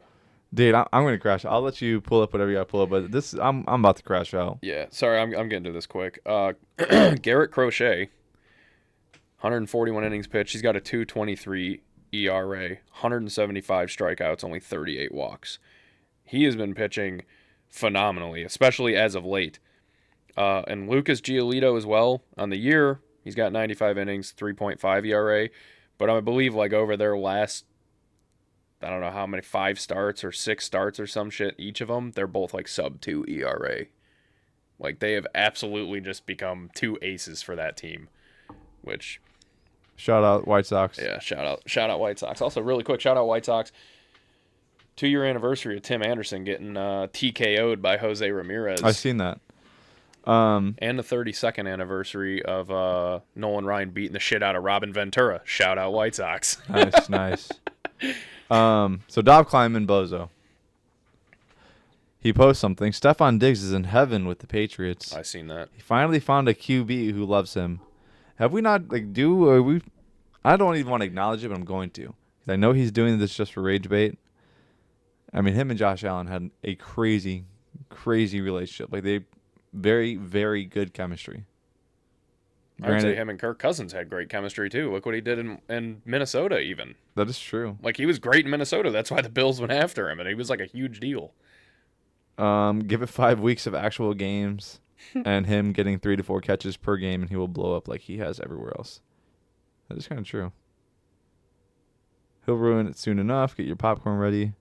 Dude, I'm gonna crash. I'll let you pull up whatever you got to pull up, but I'm about to crash out. Yeah, sorry, I'm getting to this quick. Garrett Crochet, 141 innings pitched. He's got a 2.23 ERA, 175 strikeouts, only 38 walks. He has been pitching phenomenally, especially as of late. And Lucas Giolito as well on the year. He's got 95 innings, 3.5 ERA. But I believe like over their last, I don't know how many, 5 starts or 6 starts or some shit, each of them, they're both like sub-2 ERA. Like they have absolutely just become 2 aces for that team, which... Shout out White Sox. Yeah, shout out White Sox. Also, really quick, shout out White Sox. 2-year anniversary of Tim Anderson getting TKO'd by Jose Ramirez. I've seen that. And the 32nd anniversary of Nolan Ryan beating the shit out of Robin Ventura. Shout out White Sox. Nice. So Dov Kleiman, bozo. He posts something. Stephon Diggs is in heaven with the Patriots. I seen that. He finally found a QB who loves him. Have we not, like, I don't even want to acknowledge it, but I'm going to. 'Cause I know he's doing this just for rage bait. I mean, him and Josh Allen had a crazy, crazy relationship. Like, they very, very good chemistry. I would say him and Kirk Cousins had great chemistry, too. Look what he did in Minnesota, even. That is true. Like, he was great in Minnesota. That's why the Bills went after him, and he was, like, a huge deal. Give it 5 weeks of actual games and him getting 3 to 4 catches per game, and he will blow up like he has everywhere else. That is kind of true. He'll ruin it soon enough. Get your popcorn ready.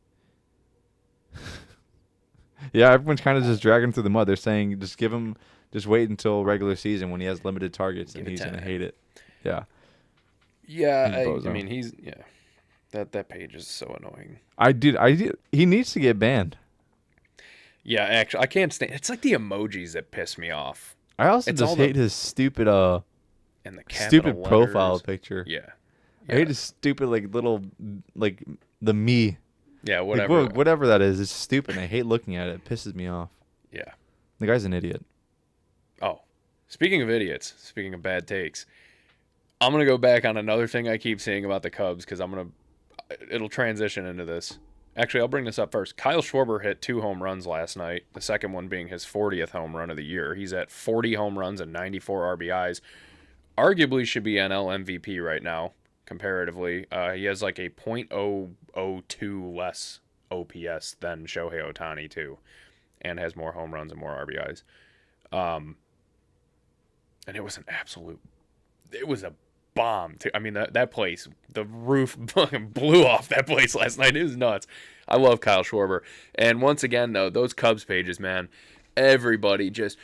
Yeah, everyone's kind of just dragging through the mud. They're saying just wait until regular season when he has limited targets and he's going to hate it. Yeah. Yeah, I mean, that page is so annoying. He needs to get banned. Yeah, actually, I can't stand. It's like the emojis that piss me off. I also just hate his stupid and the stupid profile letters. Picture. Yeah. I hate his stupid like little like the me. Yeah, whatever. Like, whatever that is, it's stupid. I hate looking at it. It pisses me off. Yeah. The guy's an idiot. Oh, speaking of idiots, speaking of bad takes, I'm gonna go back on another thing I keep saying about the Cubs because it'll transition into this. Actually, I'll bring this up first. Kyle Schwarber hit 2 home runs last night, the second one being his 40th home run of the year. He's at 40 home runs and 94 RBIs. Arguably should be NL MVP right now, comparatively. He has like a .002 less OPS than Shohei Ohtani, too, and has more home runs and more RBIs. And it was it was a bomb too. I mean that place, the roof fucking blew off that place last night. It was nuts. I love Kyle Schwarber. And once again though, those Cubs pages, man, everybody just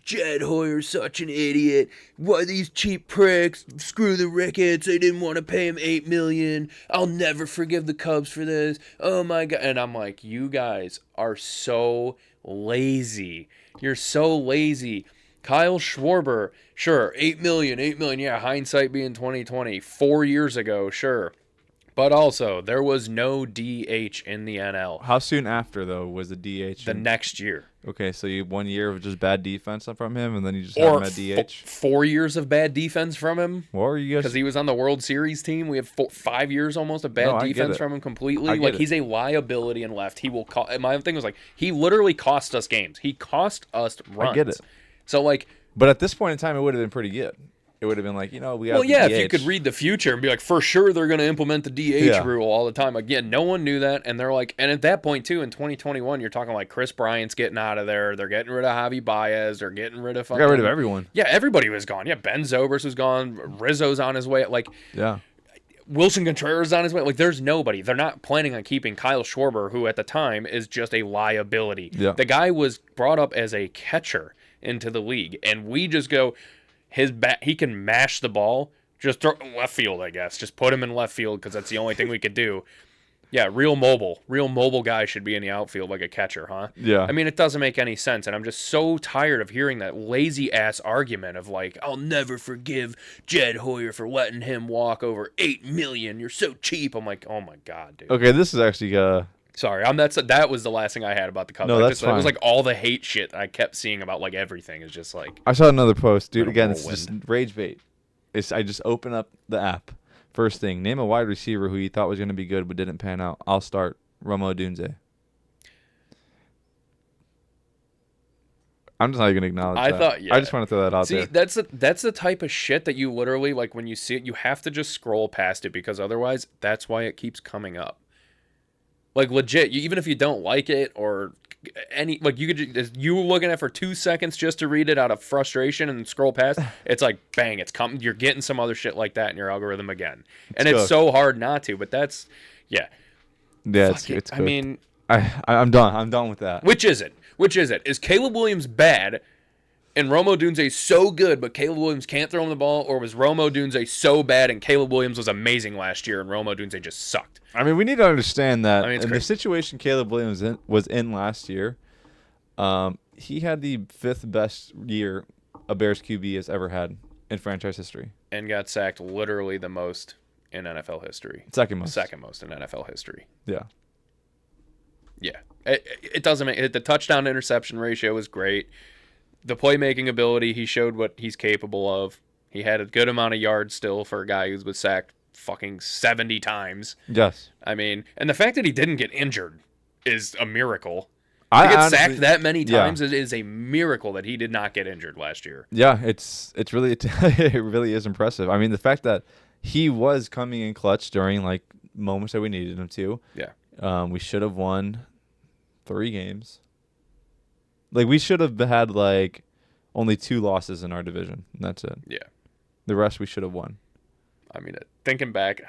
Jed Hoyer's such an idiot. Why these cheap pricks? Screw the Ricketts. They didn't want to pay him $8 million. I'll never forgive the Cubs for this. Oh my god. And I'm like, you guys are so lazy. You're so lazy. Kyle Schwarber, sure, $8 million, yeah, hindsight being 2020, 4 years ago, sure. But also, there was no DH in the NL. How soon after, though, was the DH? The next year. Okay, so you 1 year of just bad defense from him, and then you just have him at DH? 4 years of bad defense from him? Or you guys... Because he was on the World Series team. We have 5 years almost of bad defense from him completely. Like, he's a liability in left. He will... My thing was, like, he literally cost us games. He cost us runs. I get it. So, like... But at this point in time, it would have been pretty good. It would have been like, we have Well, yeah, the if you could read the future and be like, for sure they're going to implement the DH rule all the time. Again, no one knew that. And they're like, and at that point, too, in 2021, you're talking like Chris Bryant's getting out of there. They're getting rid of Javi Baez. They're getting rid of... They got rid of everyone. Yeah, everybody was gone. Yeah, Ben Zobrist was gone. Rizzo's on his way. Like... Yeah. Wilson Contreras on his way. Like, there's nobody. They're not planning on keeping Kyle Schwarber, who at the time is just a liability. Yeah. The guy was brought up as a catcher into the league, and we just go, he can mash the ball, just throw left field, I guess. Just put him in left field because that's the only thing we could do. Yeah, real mobile guy should be in the outfield like a catcher, huh? Yeah. I mean, it doesn't make any sense, and I'm just so tired of hearing that lazy-ass argument of like, I'll never forgive Jed Hoyer for letting him walk over $8 million. You're so cheap. I'm like, oh my god, dude. Okay, this is actually Sorry, that was the last thing I had about the Cubs. No, that's It was fine. like all the hate shit that I kept seeing about like everything is just like I saw another post, dude. Been a Again, it's just whirlwind. rage bait. I just open up the app. First thing, name a wide receiver who you thought was going to be good but didn't pan out. I'll start. Romo Dunze. I'm just not even going to acknowledge I that. thought, yeah. I just want to throw that out See, there. that's the type of shit that you literally like when you see it, you have to just scroll past it because otherwise that's why it keeps coming up. Like legit, even if you don't like it or any like you could you looking at it for 2 seconds just to read it out of frustration and scroll past, it's like bang, it's coming. You're getting some other shit like that in your algorithm again, and it's so hard not to. But that's yeah, Yeah, fuck it. it's I good. mean, I'm done. I'm done with that. which is it? Which is it? Is Caleb Williams bad? And Romo Dunze so good, but Caleb Williams can't throw him the ball, or was Romo Dunze so bad and Caleb Williams was amazing last year and Romo Dunze just sucked? I mean, we need to understand that it's in the crazy. situation Caleb Williams was in last year, he had the 5th best year a Bears QB has ever had in franchise history. And got sacked literally the most in NFL history. Second most. Second most in NFL history. Yeah. Yeah. It doesn't make the touchdown interception ratio was great. The playmaking ability, he showed what he's capable of. He had a good amount of yards still for a guy who was sacked fucking 70 times. Yes. I mean, and the fact that he didn't get injured is a miracle. I To get honestly, sacked that many times is a miracle that he did not get injured last year. Yeah, it's really it really is impressive. I mean, the fact that he was coming in clutch during like moments that we needed him to. Yeah. We should have won 3 games. Like we should have had like only 2 losses in our division. And that's it. Yeah. The rest we should have won. I mean, thinking back,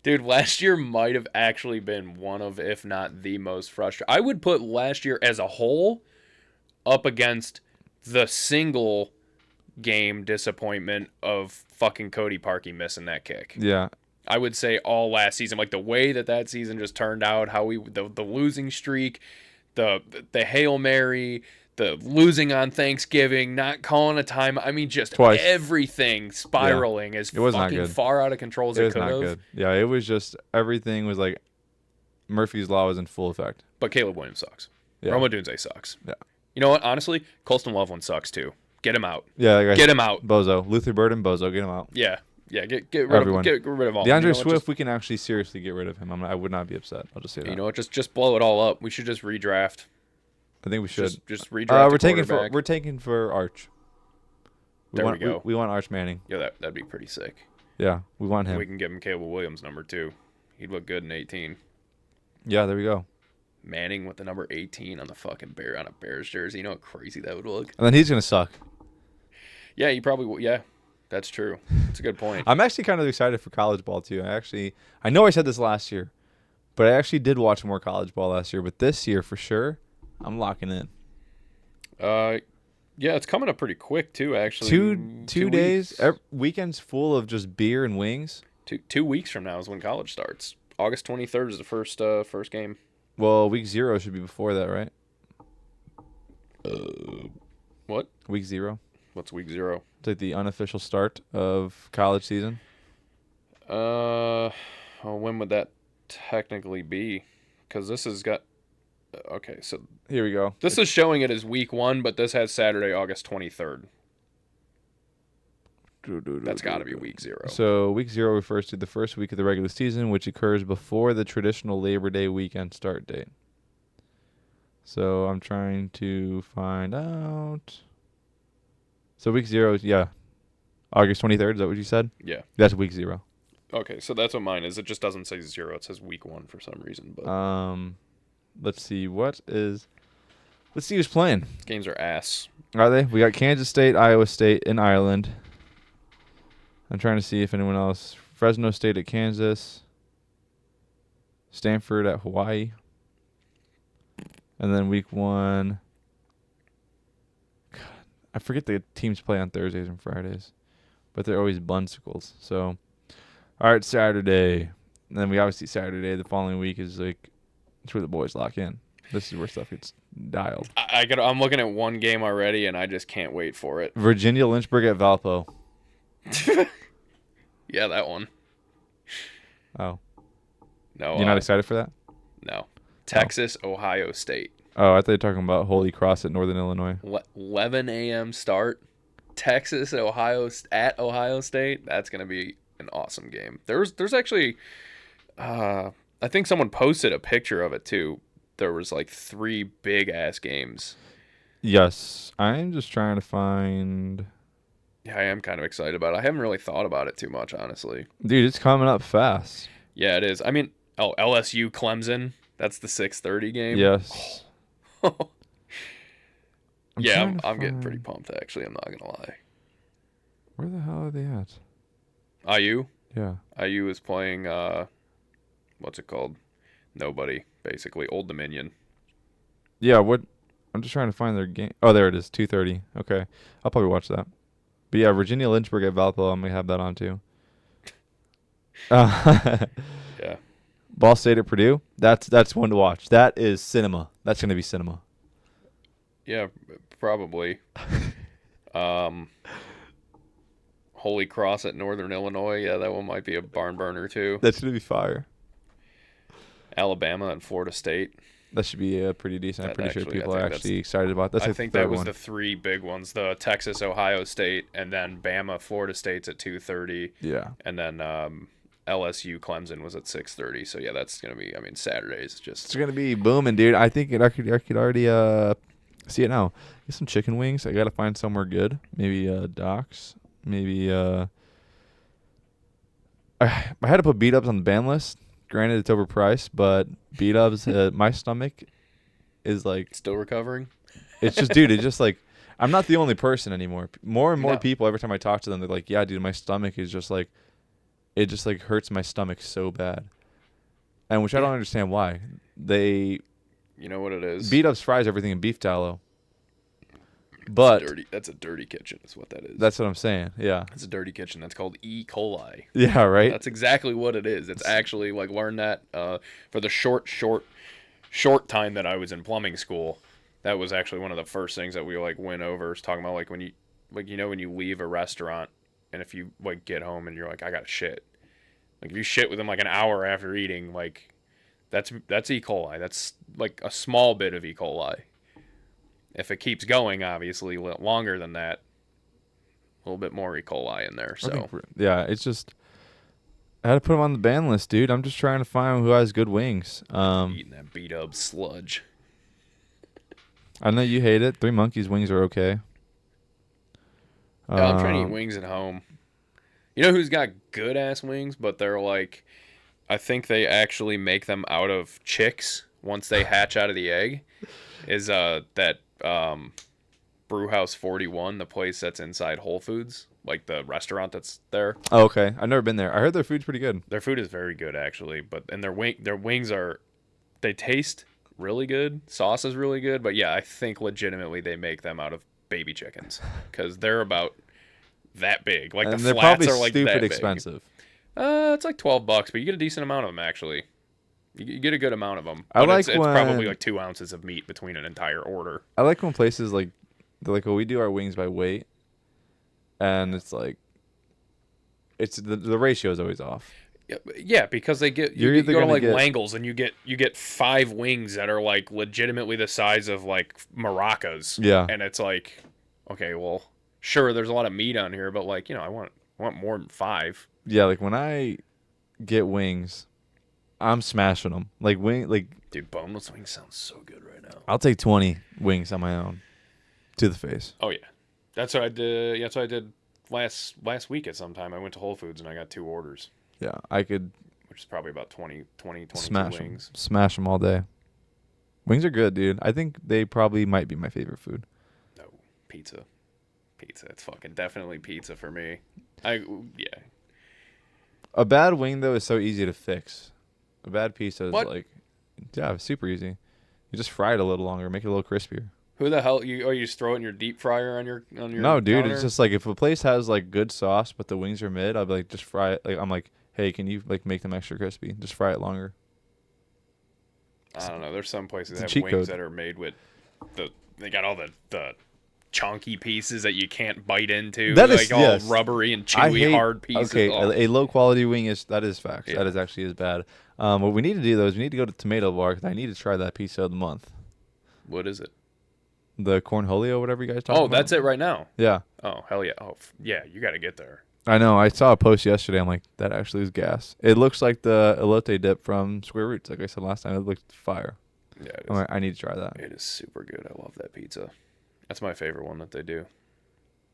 dude, last year might have actually been one of, if not the most frustrating. I would put last year as a whole up against the single game disappointment of fucking Cody Parkey missing that kick. Yeah. I would say all last season, like the way that season just turned out, how the losing streak, the Hail Mary, the losing on Thanksgiving, not calling a time. I mean, just Twice. everything spiraling as It was not fucking good. far out of control as It it was could not have. good. Yeah, it was just everything was like Murphy's Law was in full effect. But Caleb Williams sucks. Yeah. Romo Dunze sucks. Yeah. You know what? Honestly, Colston Loveland sucks too. Get him out. Yeah, like Get him out. Bozo. Luther Burden, Bozo, get him out. Yeah. Yeah. Get rid Everyone. of get rid of all. DeAndre You know what? Swift, we can actually seriously get rid of him. I would not be upset. I'll just say that. You know what? Just blow it all up. We should just redraft. I think we should. Just redraft. We're taking for Arch. There we go. We want Arch Manning. Yeah, that'd be pretty sick. Yeah, we want him. We can give him Caleb Williams number 2. He'd look good in 18. Yeah, there we go. Manning with the number 18 on the fucking on a Bears jersey. You know how crazy that would look. And then he's gonna suck. Yeah, he probably will. Yeah, that's true. That's a good point. I'm actually kind of excited for college ball too. I know I said this last year, but I actually did watch more college ball last year. But this year for sure, I'm locking in. Yeah, it's coming up pretty quick too. Actually, Two days, weekends full of just beer and wings. 2 weeks from now is when college starts. August 23rd is the first game. Well, week 0 should be before that, right? What? Week 0. What's week 0? It's like the unofficial start of college season. Well, when would that technically be? Because this has got. Okay, so Here we go. this is showing it as week 1, but this has Saturday, August 23rd. That's got to be week 0. So week 0 refers to the first week of the regular season, which occurs before the traditional Labor Day weekend start date. So I'm trying to find out. So week 0 is, yeah, August 23rd. Is that what you said? Yeah. That's week 0. Okay, so that's what mine is. It just doesn't say 0. It says week 1 for some reason. But Let's see. Let's see who's playing. games are ass. Are they? We got Kansas State, Iowa State, and Ireland. I'm trying to see if anyone else. Fresno State at Kansas. Stanford at Hawaii. And then week 1. God, I forget the teams play on Thursdays and Fridays. But they're always bunsicles. So, all right, Saturday. And then we obviously Saturday. The following week is like, it's where the boys lock in. This is where stuff gets dialed. I'm looking at one game already, and I just can't wait for it. Virginia Lynchburg at Valpo. Yeah, that one. Oh. No, You're not excited for that? No. Texas, Ohio State. Oh, I thought you were talking about Holy Cross at Northern Illinois. 11 a.m. start. Texas, at Ohio State. That's gonna be an awesome game. There's actually, I think someone posted a picture of it too. There was like 3 big ass games. Yes, I'm just trying to find. Yeah, I am kind of excited about it. I haven't really thought about it too much, honestly. Dude, it's coming up fast. Yeah, it is. I mean, LSU Clemson. That's the 6:30 game. Yes. Yeah, I'm getting pretty pumped, actually. I'm not going to lie. Where the hell are they at? IU? Yeah. IU is playing, what's it called? Nobody, basically. Old Dominion. Yeah, what? I'm just trying to find their game. Oh, there it is, 2:30. Okay. I'll probably watch that. But yeah, Virginia Lynchburg at Valpo, I'm going to have that on too. Yeah. Ball State at Purdue. That's one to watch. That is cinema. That's going to be cinema. Yeah, probably. Holy Cross at Northern Illinois. Yeah, that one might be a barn burner too. That's going to be fire. Alabama and Florida State. That should be pretty decent. I'm pretty sure people are think actually excited about that. I think that was the 3 big ones: the Texas, Ohio State, and then Bama, Florida State's at 2:30. Yeah. And then LSU, Clemson was at 6:30. So yeah, that's gonna be. I mean, Saturday's just. It's gonna be booming, dude. I think I could already see it now. Get some chicken wings. I gotta find somewhere good. Maybe Doc's. Maybe I had to put beat ups on the ban list. Granted, it's overpriced, but beat ups. My stomach is like still recovering. It's just, dude. It's just like I'm not the only person anymore. More and more people. Every time I talk to them, they're like, "Yeah, dude, my stomach is just like, it just like hurts my stomach so bad," and which I don't understand why. They, you know what it is? Beat ups fries everything in beef tallow. But that's a dirty kitchen is what that is. That's what I'm saying. Yeah. It's a dirty kitchen. That's called E. coli. Yeah, right? That's exactly what it is. It's actually like learned that for the short time that I was in plumbing school. That was actually one of the first things that we like went over, was talking about like when you when you leave a restaurant and if you like get home and you're like, I got to shit. Like if you shit within like an hour after eating, like that's E. coli. That's like a small bit of E. coli. If it keeps going, obviously, longer than that, a little bit more E. coli in there. So yeah, it's just I had to put them on the ban list, dude. I'm just trying to find who has good wings. Eating that beat up sludge. I know you hate it. 3 Monkeys wings are okay. Yeah, I'm trying to eat wings at home. You know who's got good ass wings, but they're like, I think they actually make them out of chicks once they hatch out of the egg. Is that Brewhouse 41, the place that's inside Whole Foods, like the restaurant that's there. Oh, okay. I've never been there. I heard their food's pretty good. Their food is very good, actually, and their wings they taste really good. Sauce is really good, but yeah, I think legitimately they make them out of baby chickens because they're about that big. Like and the they're flats probably are like stupid that expensive. Big. It's like $12, but you get a decent amount of them actually. You get a good amount of them. I like it's probably like 2 ounces of meat between an entire order. I like when places like they're like, "Oh, we do our wings by weight," and it's like, it's the ratio is always off. Yeah, because they get you go to like Langle's and you get 5 wings that are like legitimately the size of like maracas. Yeah, and it's like, okay, well, sure, there's a lot of meat on here, but like I want more than 5. Yeah, like when I get wings, I'm smashing them. Dude, boneless wings sounds so good right now. I'll take 20 wings on my own to the face. Oh yeah, that's what I did. Yeah, that's what I did last week at some time. I went to Whole Foods and I got 2 orders. Yeah, I could. Which is probably about 22 smash wings. Smash them all day. Wings are good, dude. I think they probably might be my favorite food. No, pizza. It's fucking definitely pizza for me. Yeah. A bad wing though is so easy to fix. A bad pizza is like, yeah, super easy. You just fry it a little longer, make it a little crispier. Who the hell you just throw it in your deep fryer on your No, dude, counter? it's just like if a place has like good sauce but the wings are mid, I'll be like, just fry it. Like I'm like, hey, can you like make them extra crispy? Just fry it longer. I don't know. There's some places that have cheat wings code. that are made with they got all the chunky pieces that you can't bite into. That like is all yes. rubbery and I chewy, hate, hard pieces. okay, Oh, a low quality wing is facts. Yeah. That is actually is bad. What we need to do though is we need to go to Tomato Bar 'cause I need to try that pizza of the month. what is it? The cornholio, whatever you guys talking about. Oh, that's it right now. Yeah. Oh, hell yeah. Oh, yeah, you got to get there. I know. I saw a post yesterday. I'm like, that actually is gas. It looks like the elote dip from Square Roots. Like I said last time, it looked fire. Yeah, it I'm is. like, I need to try that. It is super good. I love that pizza. That's my favorite one that they do.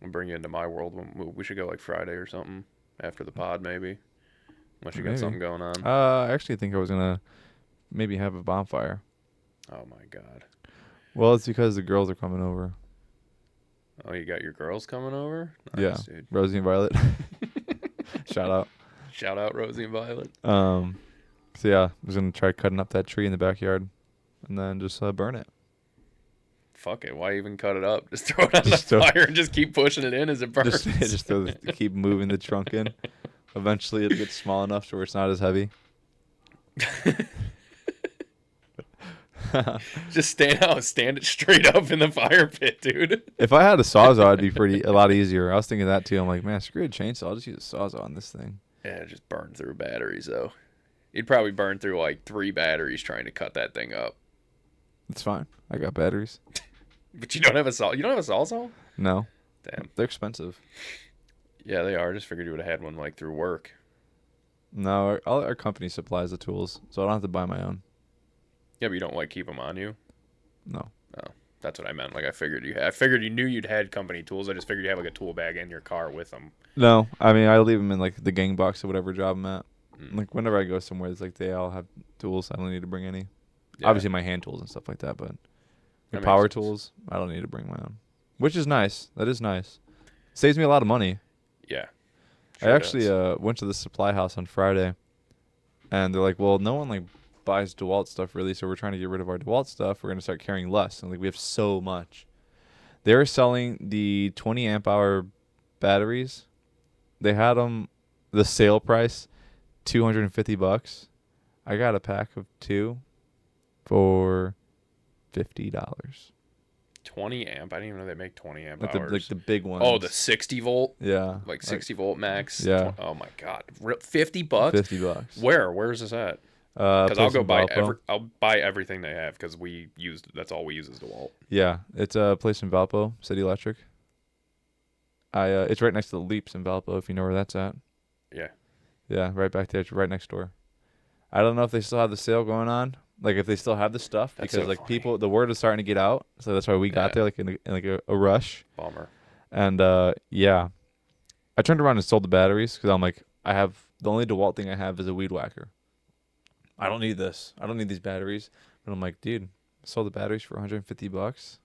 I'll bring you into my world. We should go like Friday or something after the pod, maybe. Unless you got Maybe. something going on. I actually think I was gonna maybe have a bonfire. Oh my god. Well, it's because the girls are coming over. Oh, you got your girls coming over? Yeah, Nice, dude. Rosie and Violet. Shout out. Shout out Rosie and Violet. So yeah, I was gonna try cutting up that tree in the backyard, and then just burn it. Fuck it. Why even cut it up? Just throw it on Just the throw- fire and just keep pushing it in as it burns. Just keep moving the trunk in. Eventually, it gets small enough to where it's not as heavy. Just stand it straight up in the fire pit, dude. If I had a sawzall, it'd be a lot easier. I was thinking that too. I'm like, man, screw a chainsaw. I'll just use a sawzall on this thing. Yeah, just burn through batteries though. You'd probably burn through like 3 batteries trying to cut that thing up. It's fine. I got batteries. But you don't have a saw. You don't have a sawzall? No, Damn. they're expensive. Yeah, they are. I just figured you would have had one like through work. No, our company supplies the tools, so I don't have to buy my own. Yeah, but you don't like keep them on you. No. Oh, that's what I meant. Like I figured you knew you'd had company tools. I just figured you have like a tool bag in your car with them. No, I mean I leave them in like the gang box or whatever job I'm at. Mm. Like whenever I go somewhere, it's like they all have tools. I don't need to bring any. Yeah. Obviously my hand tools and stuff like that, but That the power makes sense. tools, I don't need to bring my own. Which is nice. That is nice. Saves me a lot of money. Yeah. I actually went to the supply house on Friday, and they're like, "Well, no one like buys DeWalt stuff really, so we're trying to get rid of our DeWalt stuff. We're gonna start carrying less." And like we have so much. They're selling the 20 amp hour batteries. They had them, the sale price, $250. I got a pack of 2 for $50. 20 amp. I didn't even know they make 20 amp Like hours. the big ones. Oh, the 60 volt. yeah, Like 60 volt max. Yeah. Oh my god. $50? $50. Where's this at? Because I'll Place go in buy Valpo. I'll buy everything they have because that's all we use is DeWalt. Yeah, it's a place in Valpo, City Electric. It's right next to the Leaps in Valpo, if you know where that's at. Yeah. Yeah, right back there, it's right next door. I don't know if they still have the sale going on, like if they still have the stuff, That's because so like funny. people, the word is starting to get out, so that's why we got Yeah. there like in like a rush. Bummer. And yeah, I turned around and sold the batteries because I'm like, I have the only DeWalt thing I have is a weed whacker. I don't need this. I don't need these batteries. But I'm like, dude, sold the batteries for $150.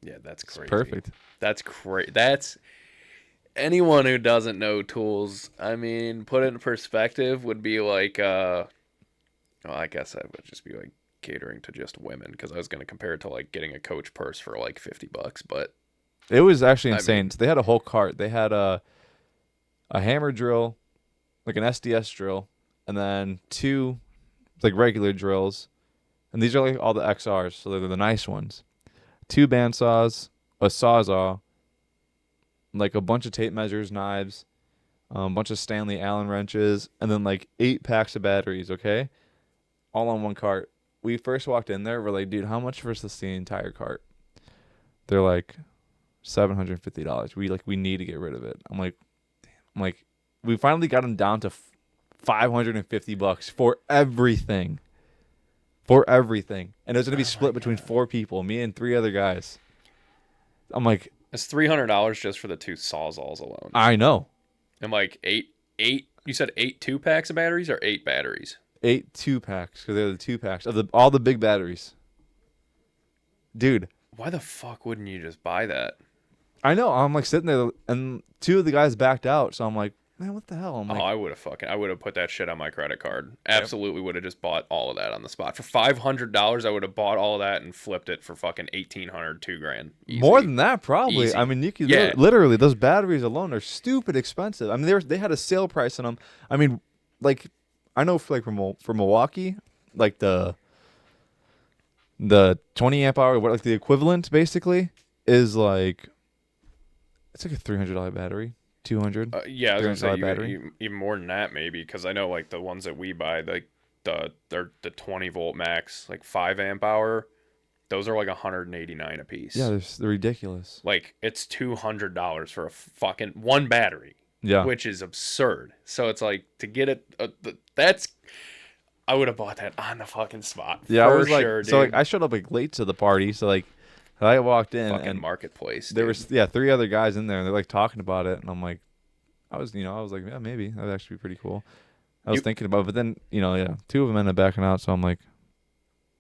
Yeah, that's It's crazy. perfect. That's crazy. That's anyone who doesn't know tools. I mean, put it in perspective would be like, well, I guess I would just be like catering to just women because I was going to compare it to like getting a Coach purse for like $50, but It was actually I insane. mean- So they had a whole cart. They had a hammer drill, like an SDS drill, and then 2 like regular drills. And these are like all the XRs, so they're the nice ones. 2 bandsaws, a sawzall, like a bunch of tape measures, knives, a bunch of Stanley Allen wrenches, and then like 8 packs of batteries, okay? All on one cart. We first walked in there, we're like, dude, how much for the entire cart? They're like $750. We need to get rid of it. I'm like, we finally got them down to $550 for everything. For everything. And it was going to be split between 4 people, me and 3 other guys. I'm like, it's $300 just for the 2 sawzalls alone. I know. I'm like eight. You said 8 2-packs of batteries or 8 batteries? 8 2-packs because they're the 2-packs of all the big batteries. Dude, Why the fuck wouldn't you just buy that? I know. I'm like sitting there and 2 of the guys backed out. So I'm like, man, what the hell? I'm like, I would have put that shit on my credit card. Absolutely would have just bought all of that on the spot. For $500, I would have bought all of that and flipped it for fucking $1,800, $2,000. Easy. more than that, probably. Easy. I mean, you could Yeah. literally those batteries alone are stupid expensive. I mean, they had a sale price on them. I mean, like I know for Milwaukee, like the 20 amp hour, what like the equivalent basically is like it's like a $300 battery, 200. Yeah, I was gonna say $300 battery. even more than that maybe, because I know like the ones that we buy, like they're the 20-volt max, like 5 amp hour. Those are like 189 a piece. Yeah, they're ridiculous. Like it's $200 for a fucking one battery, Yeah. which is absurd. So it's like to get it. That's I would have bought that on the fucking spot. Yeah, for I was like, sure, so like dude. I showed up like late to the party, so like I walked in Fucking and marketplace. there Dude. was 3 other guys in there and they're like talking about it and I'm like, I was like, yeah, maybe that'd actually be pretty cool. I was thinking about it, but then 2 of them ended up backing out, so I'm like,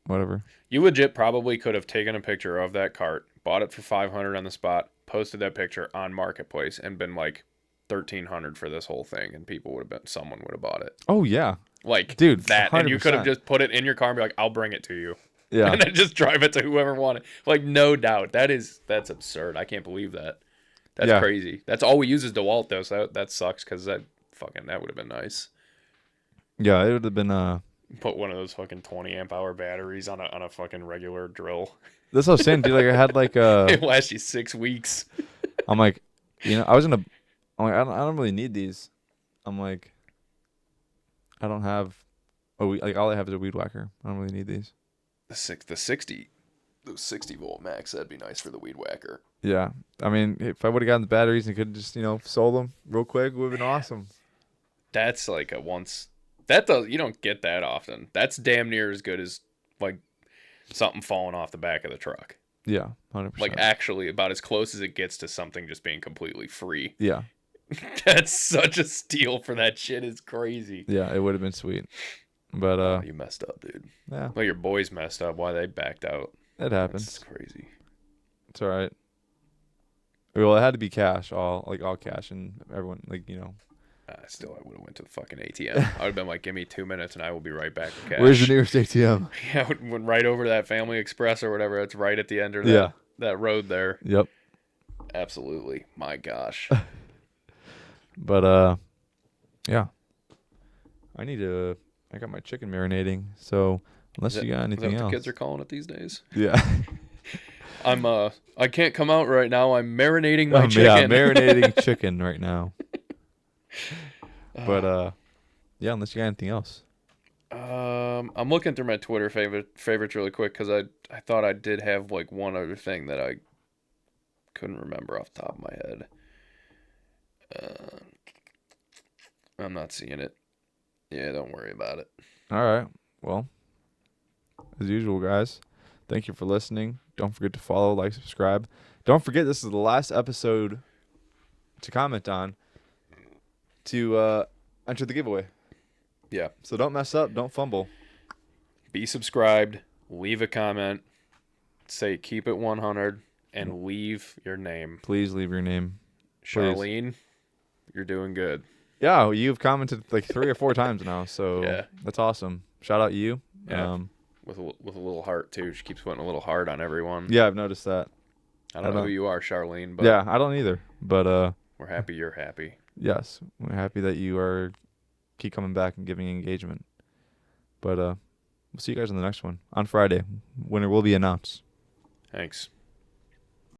whatever. You legit probably could have taken a picture of that cart, bought it for 500 on the spot, posted that picture on marketplace, and been like 1,300 for this whole thing, and someone would have bought it. Oh yeah, Like, dude, that, 100%. and you could have just put it in your car and be like, "I'll bring it to you," Yeah, and then just drive it to whoever wanted. Like, no doubt, that's absurd. I can't believe that. That's Yeah. crazy. That's all we use is DeWalt though, so that sucks because that would have been nice. yeah, it would have been Put one of those fucking 20 amp hour batteries on a fucking regular drill. That's what I was saying, dude. Like I had like It lasts you 6 weeks. I'm like, I was I'm like, I don't really need these. I'm like, I don't have like all I have is a weed whacker. I don't really need these. The 60, those 60-volt max, that'd be nice for the weed whacker. Yeah, I mean, if I would have gotten the batteries and could just sold them real quick, it would have been awesome. That's like a once. You don't get that often. That's damn near as good as like something falling off the back of the truck. Yeah, 100%. Like actually about as close as it gets to something just being completely free. Yeah, That's such a steal for that shit. Is crazy. yeah, it would have been sweet, but Oh, you messed up, dude. yeah, Well, your boys messed up. Why they backed out? it happens. That's crazy. It's all right. Well, it had to be cash, all cash, and everyone Still, I would have went to the fucking ATM. I would have been like, "Give me 2 minutes, and I will be right back with cash." Where's the nearest ATM? Yeah, I went right over to that Family Express or whatever. It's right at the end of that, Yeah. that road there. Yep. Absolutely. My gosh. But yeah, I got my chicken marinating. So unless you got Is that anything what else, the kids are calling it these days? yeah, I can't come out right now. I'm marinating my chicken. yeah, marinating chicken right now. But yeah, unless you got anything else. I'm looking through my Twitter favorites really quick because I thought I did have like one other thing that I couldn't remember off the top of my head. I'm not seeing it. Yeah, don't worry about it. All right. Well, as usual, guys, thank you for listening. Don't forget to follow, like, subscribe. Don't forget this is the last episode to comment on to enter the giveaway. Yeah. So don't mess up. Don't fumble. Be subscribed. Leave a comment. Say keep it 100 and leave your name. Please leave your name. Charlene, you're doing good. Yeah, you've commented like 3 or 4 times now, so Yeah. that's awesome. Shout out you. Yeah. With a little heart too. She keeps putting a little heart on everyone. Yeah, I've noticed that. I don't know who you are, Charlene, but Yeah, I don't either. But we're happy you're happy. yes, we're happy that you keep coming back and giving engagement. But we'll see you guys on the next one on Friday. Winner will be announced. Thanks.